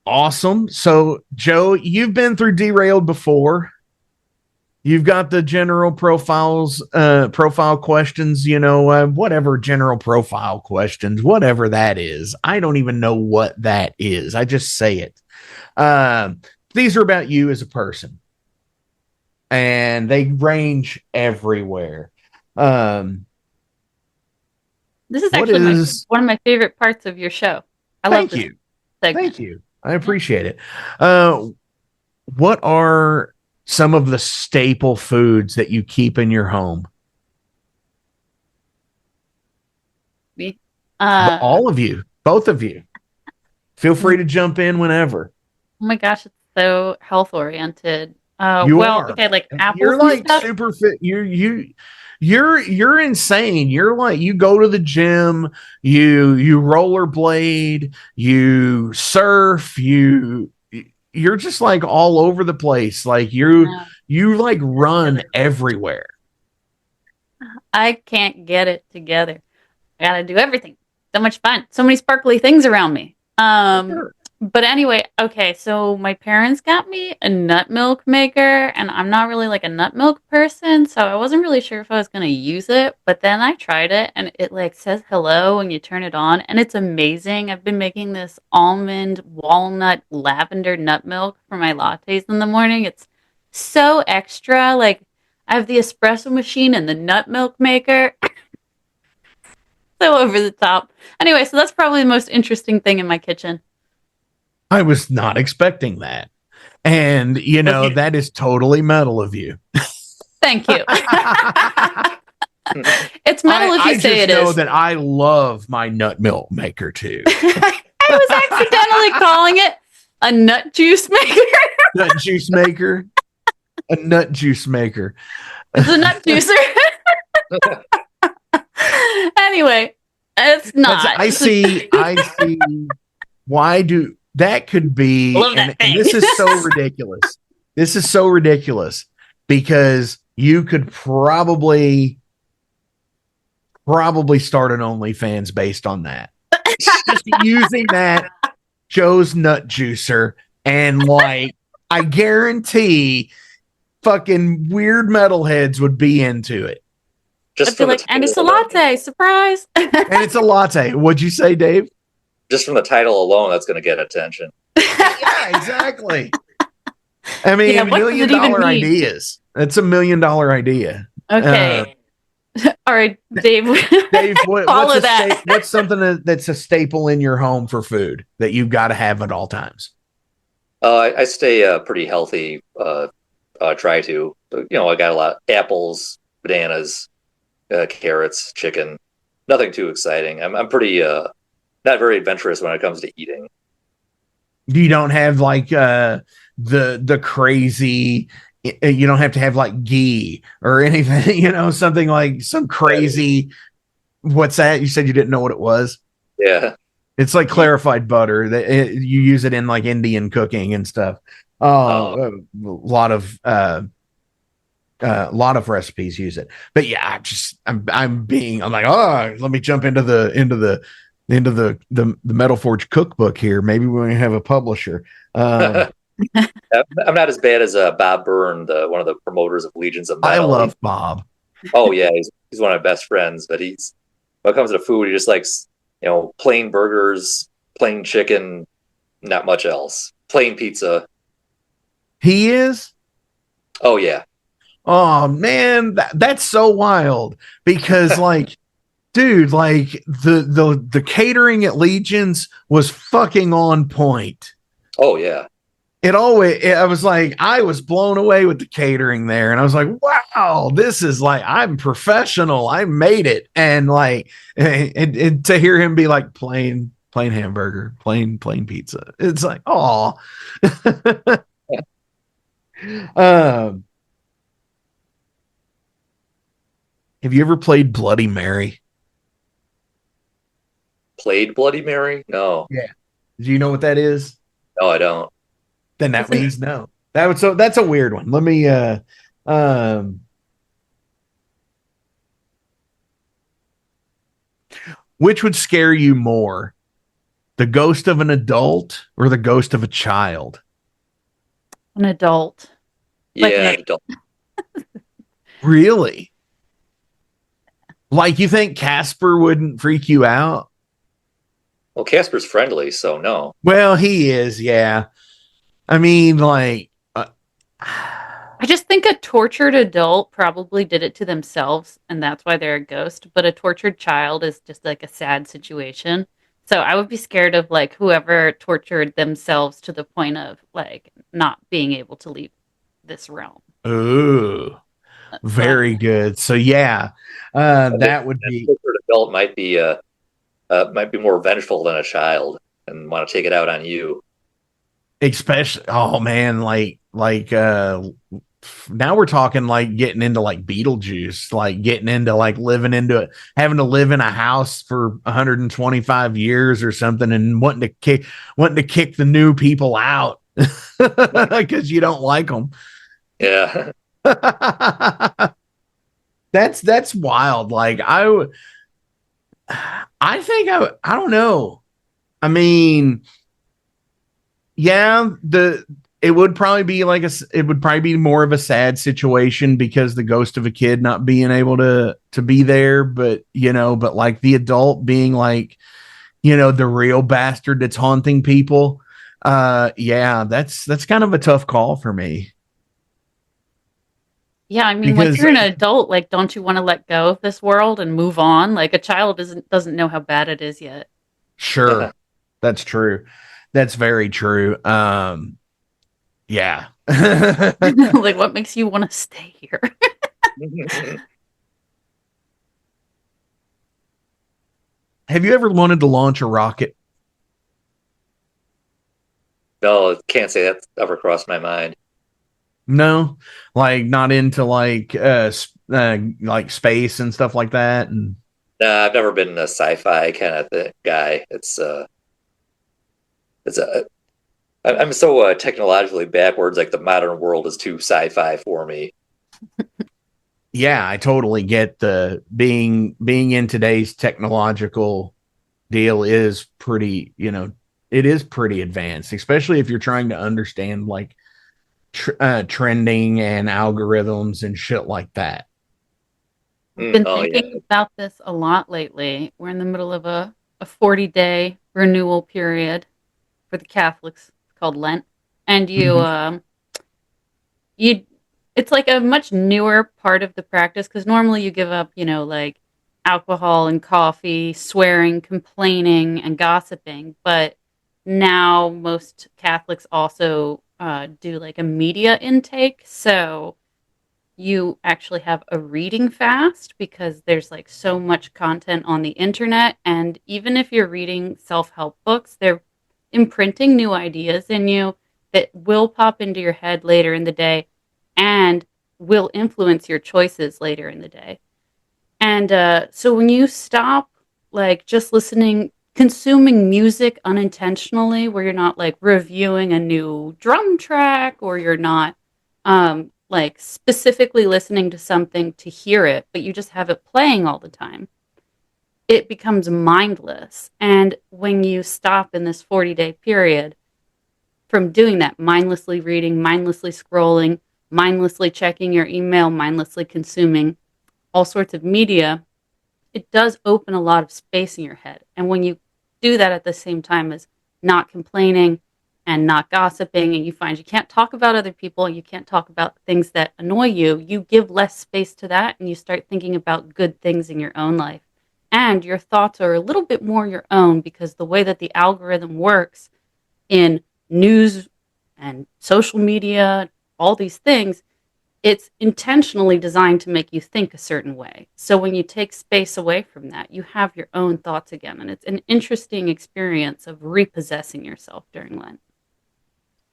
Awesome. So, Joe, you've been through Derailed before. You've got the general profile questions, whatever general profile questions, whatever that is. I don't even know what that is. I just say it. These are about you as a person, and they range everywhere. This is actually one of my favorite parts of your show. I love this segment. Thank you. I appreciate it. What are some of the staple foods that you keep in your home? Me? All of you, both of you. Feel free to jump in whenever. Oh my gosh, it's so health oriented. You are. Okay, like apples. You're like and stuff. super fit. You're insane. You're like, you go to the gym, you rollerblade, you surf, you're just like all over the place. Like you like run everywhere. I can't get it together. I gotta do everything. So much fun. So many sparkly things around me. Sure. But anyway, okay, so my parents got me a nut milk maker, and I'm not really like a nut milk person, so I wasn't really sure if I was gonna use it, but then I tried it, and it like says hello when you turn it on, and it's amazing. I've been making this almond, walnut, lavender nut milk for my lattes in the morning. It's so extra. Like, I have the espresso machine and the nut milk maker. So over the top. Anyway, so that's probably the most interesting thing in my kitchen. I was not expecting that. And, that is totally metal of you. Thank you. It's metal if you say it is. I just know that I love my nut milk maker, too. I was accidentally calling it a nut juice maker. Nut juice maker? A nut juice maker. It's a nut juicer. Anyway, it's not. I see. Why do that could be? And this is so ridiculous. This is so ridiculous because you could probably start an OnlyFans based on that. Just using that Joe's nut juicer, and like, I guarantee fucking weird metalheads would be into it. Just and it's a latte, surprise. And it's a latte. What'd you say, Dave? Just from the title alone, that's going to get attention. Yeah, exactly. I mean, $1 million ideas. That's $1 million idea. Okay. All right, Dave. Dave, what's something that's a staple in your home for food that you've got to have at all times? I stay pretty healthy. Try to. I got a lot of apples, bananas, carrots, chicken. Nothing too exciting. I'm pretty not very adventurous when it comes to eating. You don't have like the crazy. You don't have to have like ghee or anything. Something like some crazy. What's that? You said you didn't know what it was. Yeah, it's like clarified butter. You use it in like Indian cooking and stuff. A lot of recipes use it, but yeah, I'm like, let me jump into the into the Metal Forge cookbook here. Maybe we have a publisher. I'm not as bad as Bob Byrne, one of the promoters of Legions of I Metal. love Bob. Oh yeah, he's one of my best friends. But when it comes to food, he just likes plain burgers, plain chicken, not much else. Plain pizza. He is. Oh yeah. Oh man, that's so wild because like, dude, like the catering at Legions was fucking on point. Oh yeah. I was like, I was blown away with the catering there, and I was like, wow, this is like, I'm professional. I made it, and like, and to hear him be like plain hamburger, plain pizza, it's like, oh. Have you ever played Bloody Mary? Played Bloody Mary? No. Yeah. Do you know what that is? No, I don't. Then that means no. That's a weird one. Let me which would scare you more? The ghost of an adult or the ghost of a child? An adult. Yeah, adult. Really? Like, you think Casper wouldn't freak you out? Well, Casper's friendly, so no. Well, he is, yeah. I mean, like, I just think a tortured adult probably did it to themselves, and that's why they're a ghost. But a tortured child is just like a sad situation. So I would be scared of like whoever tortured themselves to the point of like not being able to leave this realm. ooh, very good. So yeah, that would be. Tortured adult might be more vengeful than a child and want to take it out on you. Especially, oh man, now we're talking like getting into like Beetlejuice, like getting into like living into it, having to live in a house for 125 years or something, and wanting to kick the new people out because you don't like them. Yeah. That's wild. Like I think I don't know. I mean, yeah, it would probably be more of a sad situation because the ghost of a kid not being able to be there, but like the adult being like, the real bastard that's haunting people. Yeah, that's kind of a tough call for me. Yeah, I mean, once you're an adult, like, don't you want to let go of this world and move on? Like, a child doesn't know how bad it is yet. Sure, that's true. That's very true. Yeah. Like, what makes you want to stay here? Have you ever wanted to launch a rocket? No, can't say that's ever crossed my mind. No, like not into like space and stuff like that. And Nah, I've never been a sci-fi kind of guy. I'm so technologically backwards. Like the modern world is too sci-fi for me. yeah, I totally get the being in today's technological deal is pretty, it is pretty advanced, especially if you're trying to understand like trending and algorithms and shit like that. I've been thinking about this a lot lately. We're in the middle of a 40-day renewal period for the Catholics. It's called Lent. And it's like a much newer part of the practice because normally you give up, like alcohol and coffee, swearing, complaining, and gossiping. But now most Catholics also do like a media intake. So you actually have a reading fast because there's like so much content on the internet. And even if you're reading self-help books, they're imprinting new ideas in you that will pop into your head later in the day and will influence your choices later in the day. And so when you stop like just consuming music unintentionally, where you're not like reviewing a new drum track or you're not like specifically listening to something to hear it, but you just have it playing all the time. it becomes mindless. And when you stop in this 40-day period from doing that, mindlessly reading, mindlessly scrolling, mindlessly checking your email, mindlessly consuming all sorts of media, it does open a lot of space in your head. And when you do that at the same time as not complaining and not gossiping, and you find you can't talk about other people, you can't talk about things that annoy you, you give less space to that and you start thinking about good things in your own life. And your thoughts are a little bit more your own because the way that the algorithm works in news and social media, all these things, it's intentionally designed to make you think a certain way. So when you take space away from that, you have your own thoughts again. And it's an interesting experience of repossessing yourself during Lent.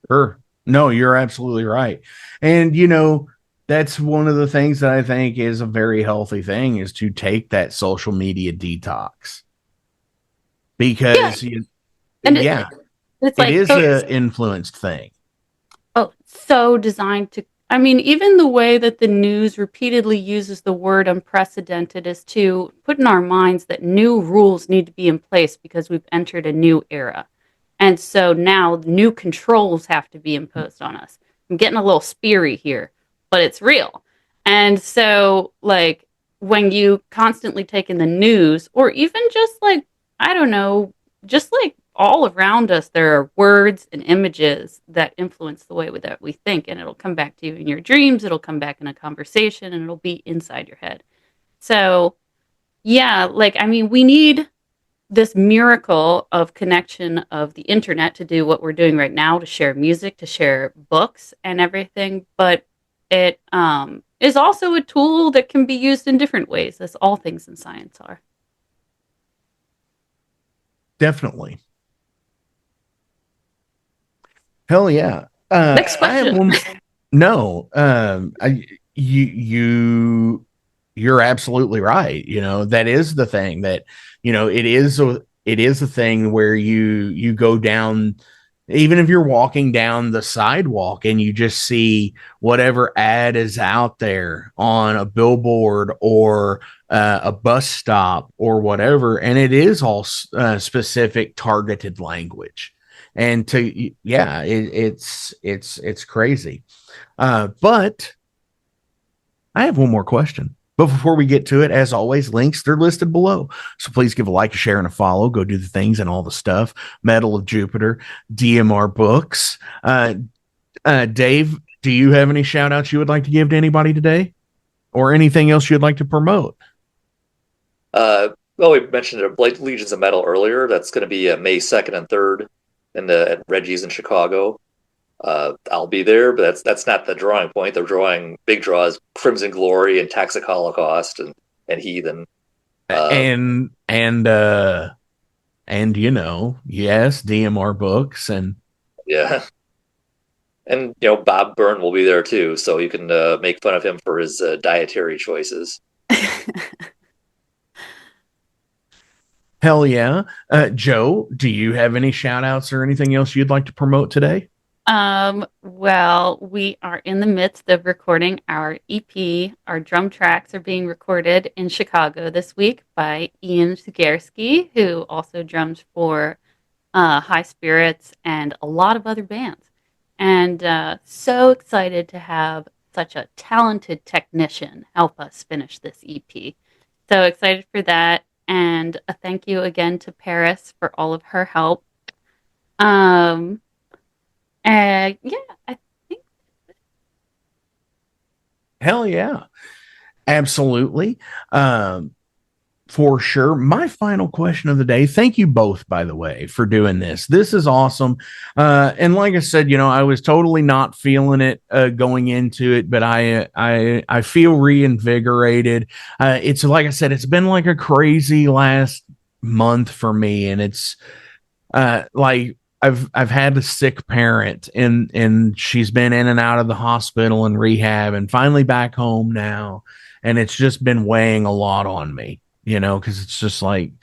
Sure. No, you're absolutely right. And, that's one of the things that I think is a very healthy thing is to take that social media detox. Because, And it is an influenced thing. Oh, so designed to, I mean, even the way that the news repeatedly uses the word unprecedented is to put in our minds that new rules need to be in place because we've entered a new era. And so now new controls have to be imposed on us. I'm getting a little speary here, but it's real. And so, like, when you constantly take in the news, or even just like, I don't know, just like all around us, there are words and images that influence the way that we think, and it'll come back to you in your dreams, it'll come back in a conversation, and it'll be inside your head. So, yeah, like, I mean, we need this miracle of connection of the internet to do what we're doing right now, to share music, to share books and everything. But it is also a tool that can be used in different ways, as all things in science are. Definitely. Hell yeah. Next question. You're absolutely right. That is the thing that, it is a thing where you go down, even if you're walking down the sidewalk and you just see whatever ad is out there on a billboard or a bus stop or whatever. And it is all specific targeted language. And it's crazy. But I have one more question. But before we get to it, as always, links, they're listed below. So please give a like, a share, and a follow. Go do the things and all the stuff. Medal of Jupiter, DMR books. Dave, do you have any shout outs you would like to give to anybody today? Or anything else you'd like to promote? Well, we mentioned Legions of Metal earlier. That's going to be May 2nd and 3rd at Reggie's in Chicago. I'll be there, but that's not the drawing point. They're drawing big draws: Crimson Glory and Toxic Holocaust and Heathen. And yes, DMR books and yeah. And Bob Byrne will be there too, so you can make fun of him for his dietary choices. Hell yeah. Joe, do you have any shout outs or anything else you'd like to promote today? Well, we are in the midst of recording our EP. Our drum tracks are being recorded in Chicago this week by Ian Sugarski, who also drums for High Spirits and a lot of other bands. And so excited to have such a talented technician help us finish this EP. So excited for that. And a thank you again to Paris for all of her help. I think. Hell yeah. Absolutely. For sure. My final question of the day. Thank you both, by the way, for doing this. This is awesome. And like I said, I was totally not feeling it going into it, but I feel reinvigorated. It's like I said, it's been like a crazy last month for me, and it's like I've had a sick parent, and she's been in and out of the hospital and rehab, and finally back home now, and it's just been weighing a lot on me, because it's just like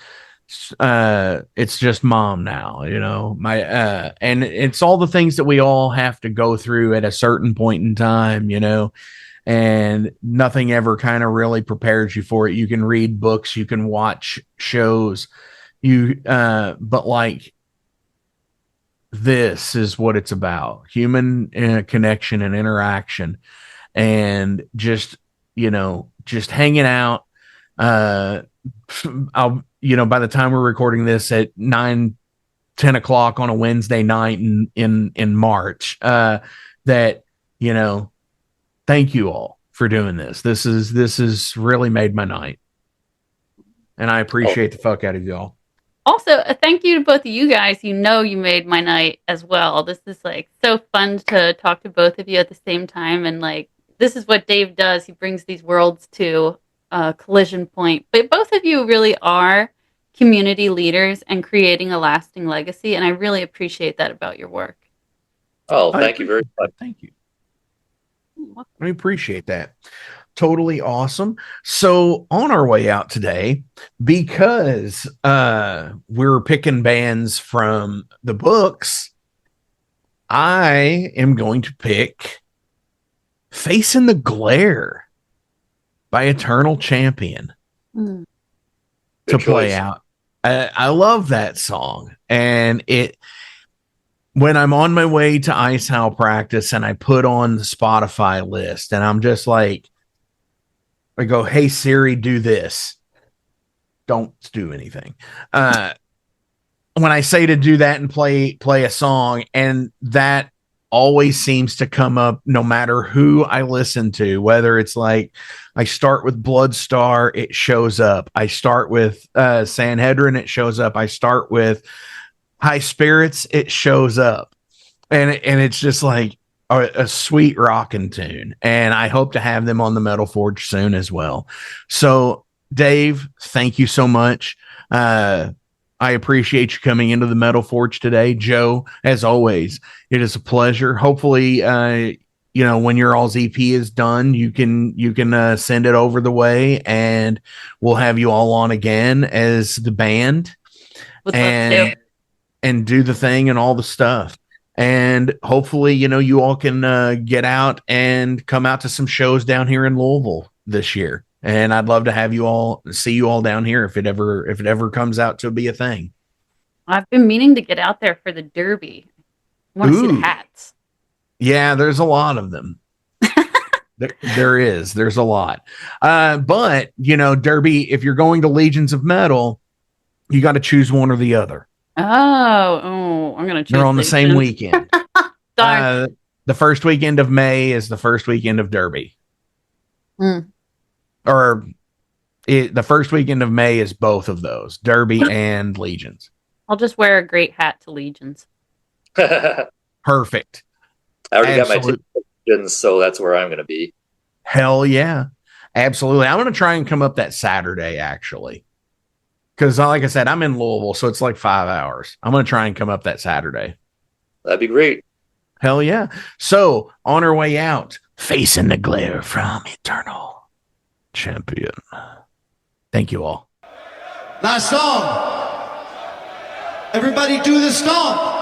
it's just mom now, and it's all the things that we all have to go through at a certain point in time, and nothing ever kind of really prepares you for it. You can read books, you can watch shows, but like, this is what it's about: human connection and interaction, and just hanging out. I'll by the time we're recording this at 9-10 o'clock on a Wednesday night in March, that thank you all for doing this. This has really made my night, and I appreciate the fuck out of y'all. Also, a thank you to both of you guys. You made my night as well. This is like so fun to talk to both of you at the same time, and like, this is what Dave does. He brings these worlds to a collision point. But both of you really are community leaders and creating a lasting legacy, and I really appreciate that about your work. Oh, thank you very much. Thank you. I appreciate that. Totally awesome. So on our way out today, because we're picking bands from the books, I am going to pick Face in the Glare by Eternal Champion to play out. I love that song. And when I'm on my way to Ice Howl practice and I put on the Spotify list and I'm just like, I go, hey Siri, do this. Don't do anything. When I say to do that and play a song, and that always seems to come up no matter who I listen to, whether it's like I start with Bloodstar, it shows up. I start with Sanhedrin, it shows up. I start with High Spirits, it shows up. And it's just like a sweet rockin' tune, and I hope to have them on the Metal Forge soon as well. So Dave, thank you so much. I appreciate you coming into the Metal Forge today. Joe, as always, it is a pleasure. Hopefully when your all's EP is done, you can send it over the way, and we'll have you all on again as the band and do the thing and all the stuff. And hopefully, you all can get out and come out to some shows down here in Louisville this year. And I'd love to have see you all down here if it ever comes out to be a thing. I've been meaning to get out there for the Derby. I want to see the hats. Yeah, there's a lot of them. There's a lot. But Derby, if you're going to Legions of Metal, you got to choose one or the other. Oh, I'm going to choose. They're on the same weekend. Darn. The first weekend of May is the first weekend of Derby. Mm. Or the first weekend of May is both of those, Derby and Legions. I'll just wear a great hat to Legions. Perfect. I already got my ticket to Legions, so that's where I'm going to be. Hell yeah. Absolutely. I'm going to try and come up that Saturday, actually. Because like I said, I'm in Louisville, so it's like 5 hours. I'm going to try and come up that Saturday. That'd be great. Hell yeah. So on our way out, Face in the Glare from Eternal Champion. Thank you all. Last song. Everybody do the stomp.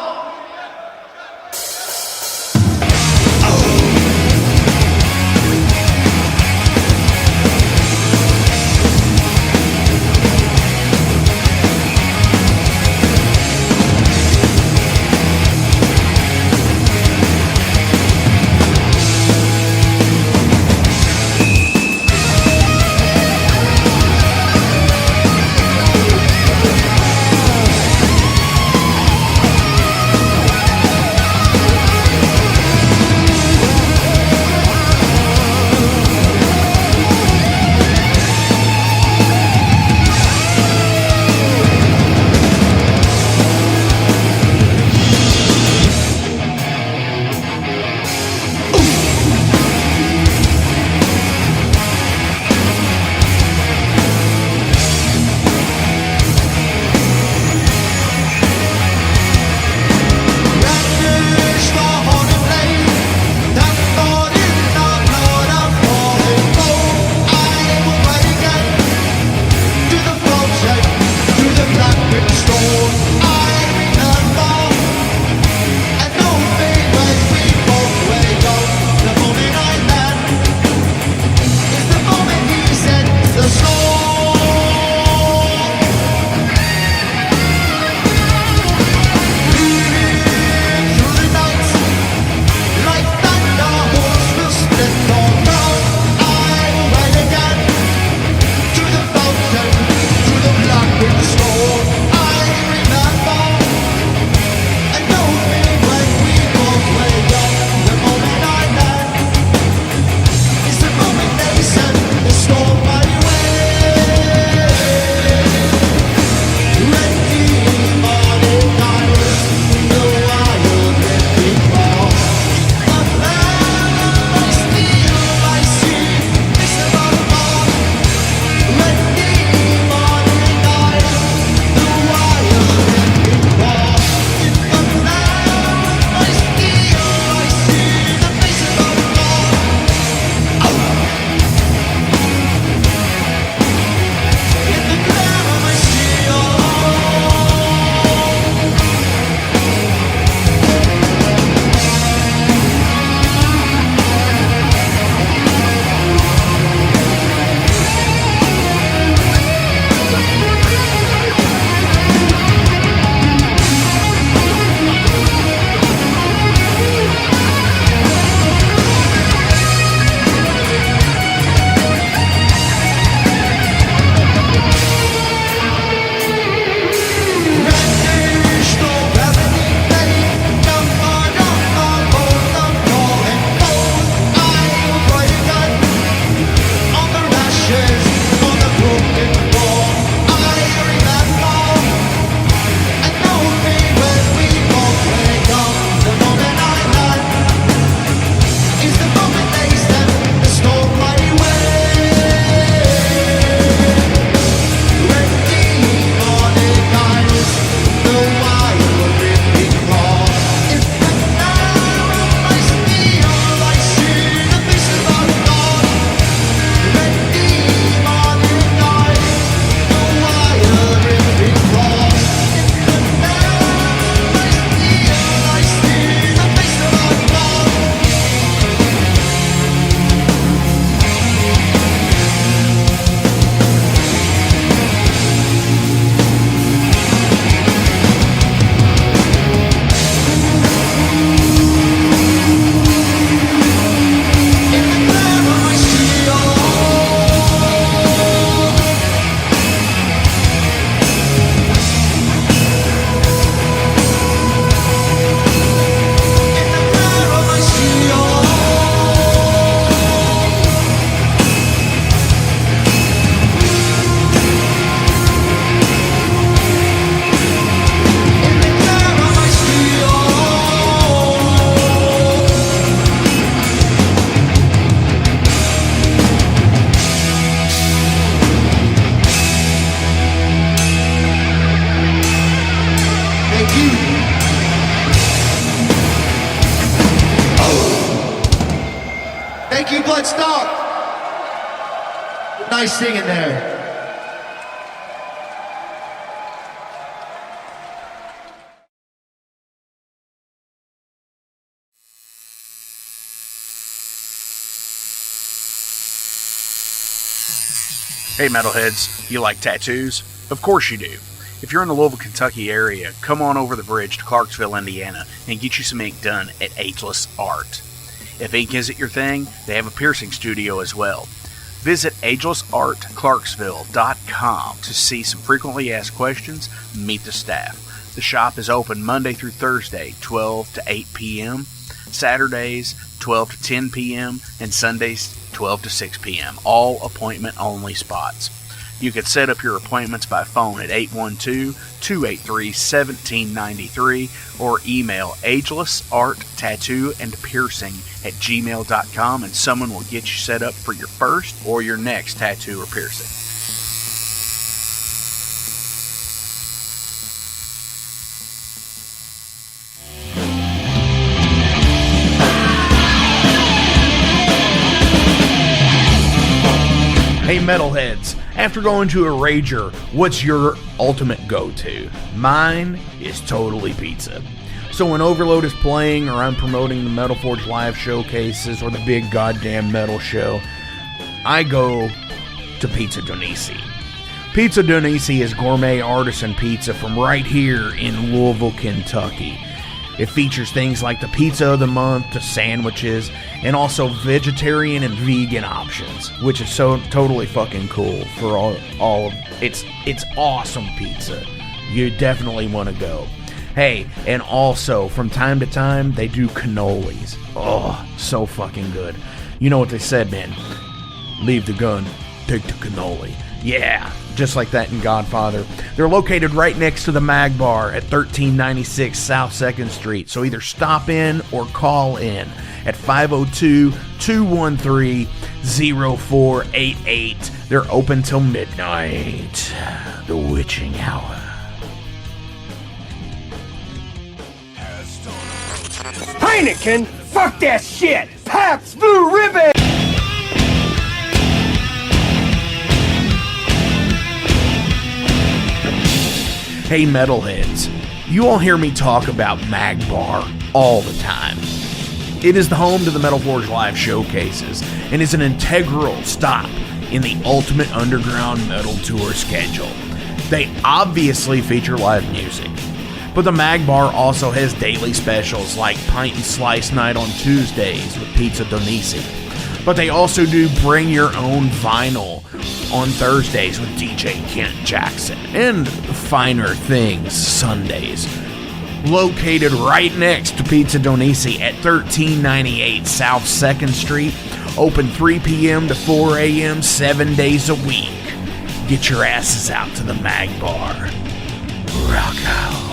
Nice singing there. Hey metalheads, you like tattoos? Of course you do. If you're in the Louisville, Kentucky area, come on over the bridge to Clarksville, Indiana, and get you some ink done at Ageless Art. If ink isn't your thing, they have a piercing studio as well. Visit agelessartclarksville.com to see some frequently asked questions, meet the staff. The shop is open Monday through Thursday, 12 to 8 p.m., Saturdays, 12 to 10 p.m., and Sundays, 12 to 6 p.m., all appointment-only spots. You can set up your appointments by phone at 812-283-1793 or email agelessarttattooandpiercing@gmail.com and someone will get you set up for your first or your next tattoo or piercing. Hey metalheads, after going to a rager, what's your ultimate go-to? Mine is totally pizza. So when Overload is playing or I'm promoting the Metal Forge live showcases or the big goddamn metal show, I go to Pizza Donisi. Pizza Donisi is gourmet artisan pizza from right here in Louisville, Kentucky. It features things like the pizza of the month, the sandwiches, and also vegetarian and vegan options, which is so totally fucking cool for all of it's awesome pizza. You definitely want to go. Hey, and also from time to time they do cannolis. Oh, so fucking good. You know what they said, man? Leave the gun, take the cannoli. Yeah, just like that in Godfather. They're located right next to the Mag Bar at 1396 South 2nd Street. So either stop in or call in at 502-213-0488. They're open till midnight. The witching hour. Heineken? Fuck that shit! Pabst Blue Ribbon! Hey metalheads, you all hear me talk about Mag Bar all the time. It is the home to the Metal Forge live showcases and is an integral stop in the Ultimate Underground Metal Tour schedule. They obviously feature live music, but the Mag Bar also has daily specials like Pint and Slice Night on Tuesdays with Pizza Donisi. But they also do Bring Your Own Vinyl on Thursdays with DJ Kent Jackson, and Finer Things Sundays. Located right next to Pizza Donisi at 1398 South 2nd Street, open 3 p.m. to 4 a.m. 7 days a week. Get your asses out to the Mag Bar. Rock out.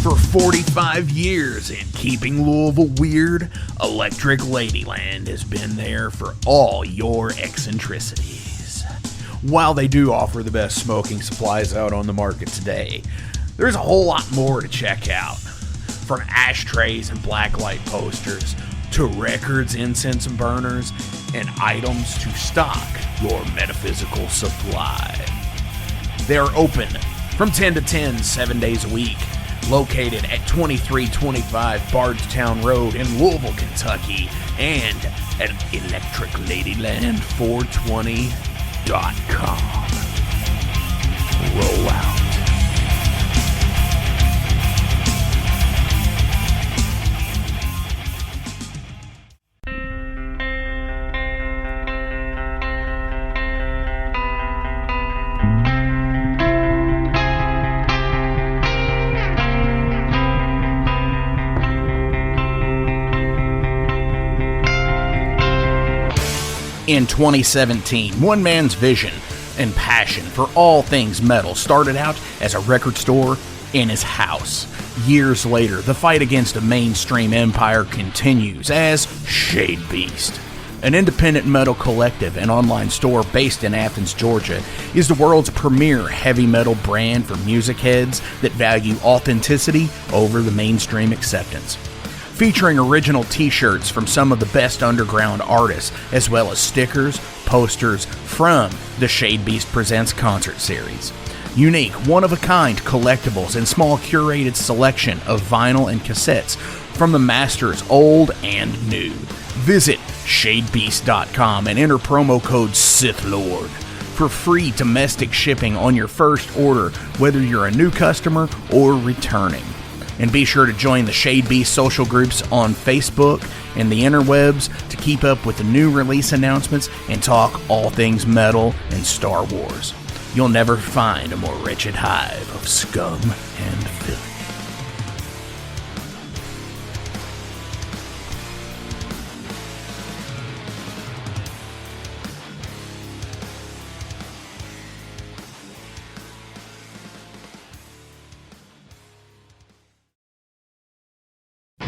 For 45 years in keeping Louisville weird, Electric Ladyland has been there for all your eccentricities. While they do offer the best smoking supplies out on the market today, there's a whole lot more to check out. From ashtrays and blacklight posters, to records, incense and burners, and items to stock your metaphysical supply. They are open from 10 to 10, 7 days a week. Located at 2325 Bardstown Road in Louisville, Kentucky, and at electricladyland420.com. Roll out. In 2017, one man's vision and passion for all things metal started out as a record store in his house. Years later, the fight against a mainstream empire continues as Shade Beast. an independent metal collective and online store based in Athens, Georgia, is the world's premier heavy metal brand for music heads that value authenticity over the mainstream acceptance. Featuring original t-shirts from some of the best underground artists, as well as stickers, posters from the Shade Beast Presents concert series. Unique, one-of-a-kind collectibles and small curated selection of vinyl and cassettes from the masters old and new. Visit shadebeast.com and enter promo code SithLord for free domestic shipping on your first order, whether you're a new customer or returning. And be sure to join the Shade Beast social groups on Facebook and the interwebs to keep up with the new release announcements and talk all things metal and Star Wars. You'll never find a more wretched hive of scum and filth.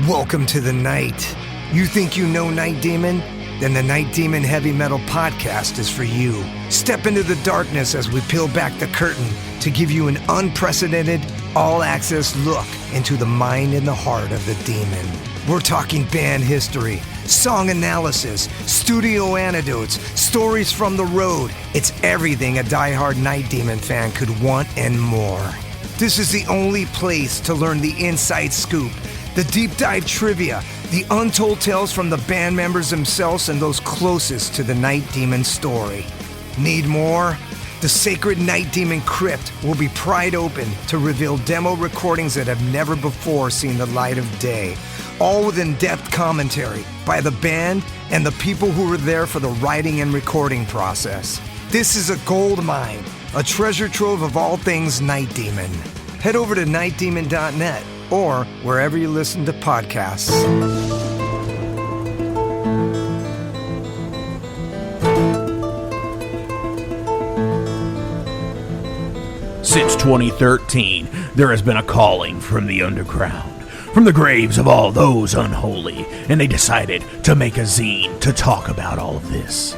Welcome to the night. You think you know Night Demon? Then the Night Demon Heavy Metal Podcast is for you. Step into the darkness as we peel back the curtain to give you an unprecedented, all-access look into the mind and the heart of the demon. We're talking band history, song analysis, studio anecdotes, stories from the road. It's everything a diehard Night Demon fan could want and more. This is the only place to learn the inside scoop, the deep dive trivia, the untold tales from the band members themselves and those closest to the Night Demon story. Need more? The sacred Night Demon Crypt will be pried open to reveal demo recordings that have never before seen the light of day, all with in-depth commentary by the band and the people who were there for the writing and recording process. This is a gold mine, a treasure trove of all things Night Demon. Head over to nightdemon.net or wherever you listen to podcasts. Since 2013, there has been a calling from the underground, from the graves of all those unholy, and they decided to make a zine to talk about all of this.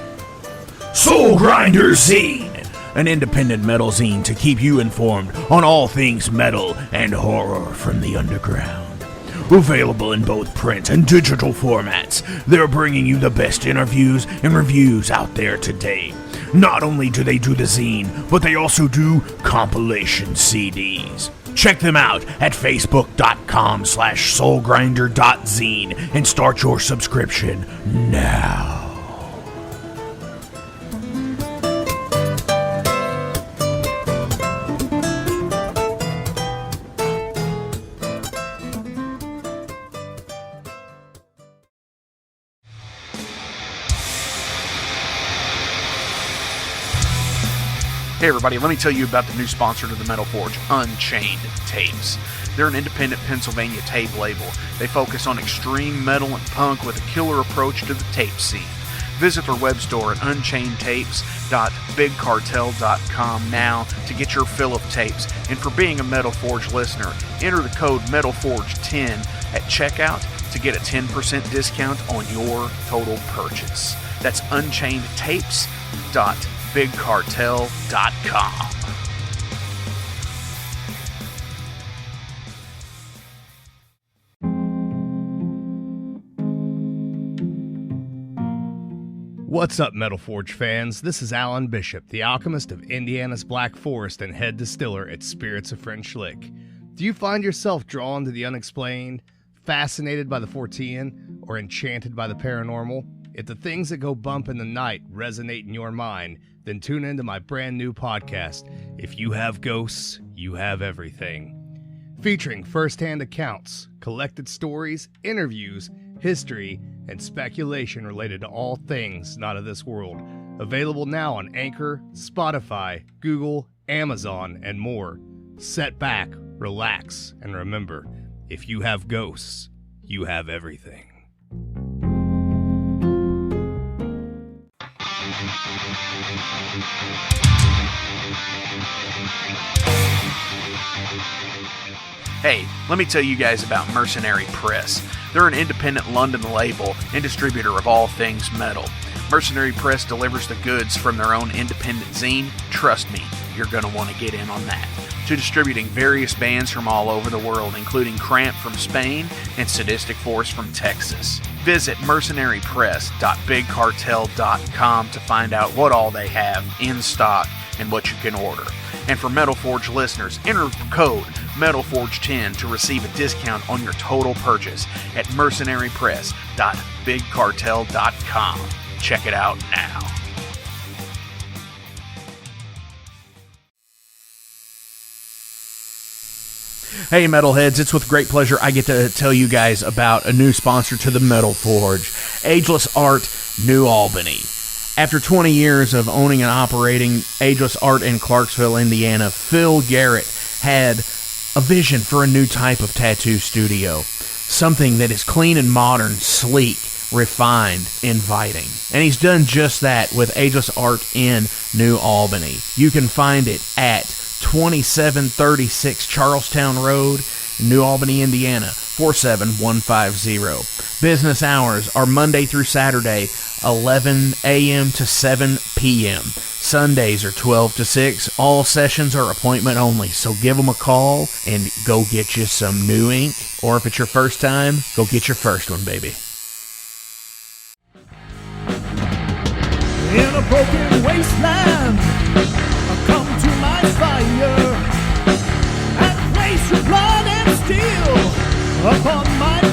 Soul Grinder Zine! An independent metal zine to keep you informed on all things metal and horror from the underground. Available in both print and digital formats, they're bringing you the best interviews and reviews out there today. Not only do they do the zine, but they also do compilation CDs. Check them out at facebook.com/soulgrinder.zine and start your subscription now. Hey everybody, let me tell you about the new sponsor to the Metal Forge, Unchained Tapes. They're an independent Pennsylvania tape label. They focus on extreme metal and punk with a killer approach to the tape scene. Visit their web store at unchainedtapes.bigcartel.com now to get your fill of tapes. And for being a Metal Forge listener, enter the code METALFORGE10 at checkout to get a 10% discount on your total purchase. That's unchainedtapes.bigcartel.com. What's up, Metal Forge fans? This is Alan Bishop, the alchemist of Indiana's Black Forest and head distiller at Spirits of French Lick. Do you find yourself drawn to the unexplained, fascinated by the Fortean, or enchanted by the paranormal? If the things that go bump in the night resonate in your mind, then tune into my brand new podcast, If You Have Ghosts, You Have Everything. Featuring first-hand accounts, collected stories, interviews, history, and speculation related to all things not of this world. Available now on Anchor, Spotify, Google, Amazon, and more. Set back, relax, and remember, if you have ghosts, you have everything. Hey, let me tell you guys about Mercenary Press. They're an independent London label and distributor of all things metal. Mercenary Press delivers the goods from their own independent zine. Trust me, you're going to want to get in on that. To distributing various bands from all over the world, including Cramp from Spain and Sadistic Force from Texas. Visit mercenarypress.bigcartel.com to find out what all they have in stock and what you can order. And for Metal Forge listeners, enter code METALFORGE10 to receive a discount on your total purchase at mercenarypress.bigcartel.com. Check it out now. Hey Metalheads, it's with great pleasure I get to tell you guys about a new sponsor to the Metal Forge, Ageless Art, New Albany. After 20 years of owning and operating Ageless Art in Clarksville, Indiana, Phil Garrett had a vision for a new type of tattoo studio. Something that is clean and modern, sleek, refined, inviting. And he's done just that with Ageless Art in New Albany. You can find it at 2736 Charlestown Road, New Albany, Indiana, 47150. Business hours are Monday through Saturday, 11 a.m. to 7 p.m. Sundays are 12 to 6. All sessions are appointment only, so give them a call and go get you some new ink. Or if it's your first time, go get your first one, baby. In a broken wasteland, come to my fire and place your blood and steel upon my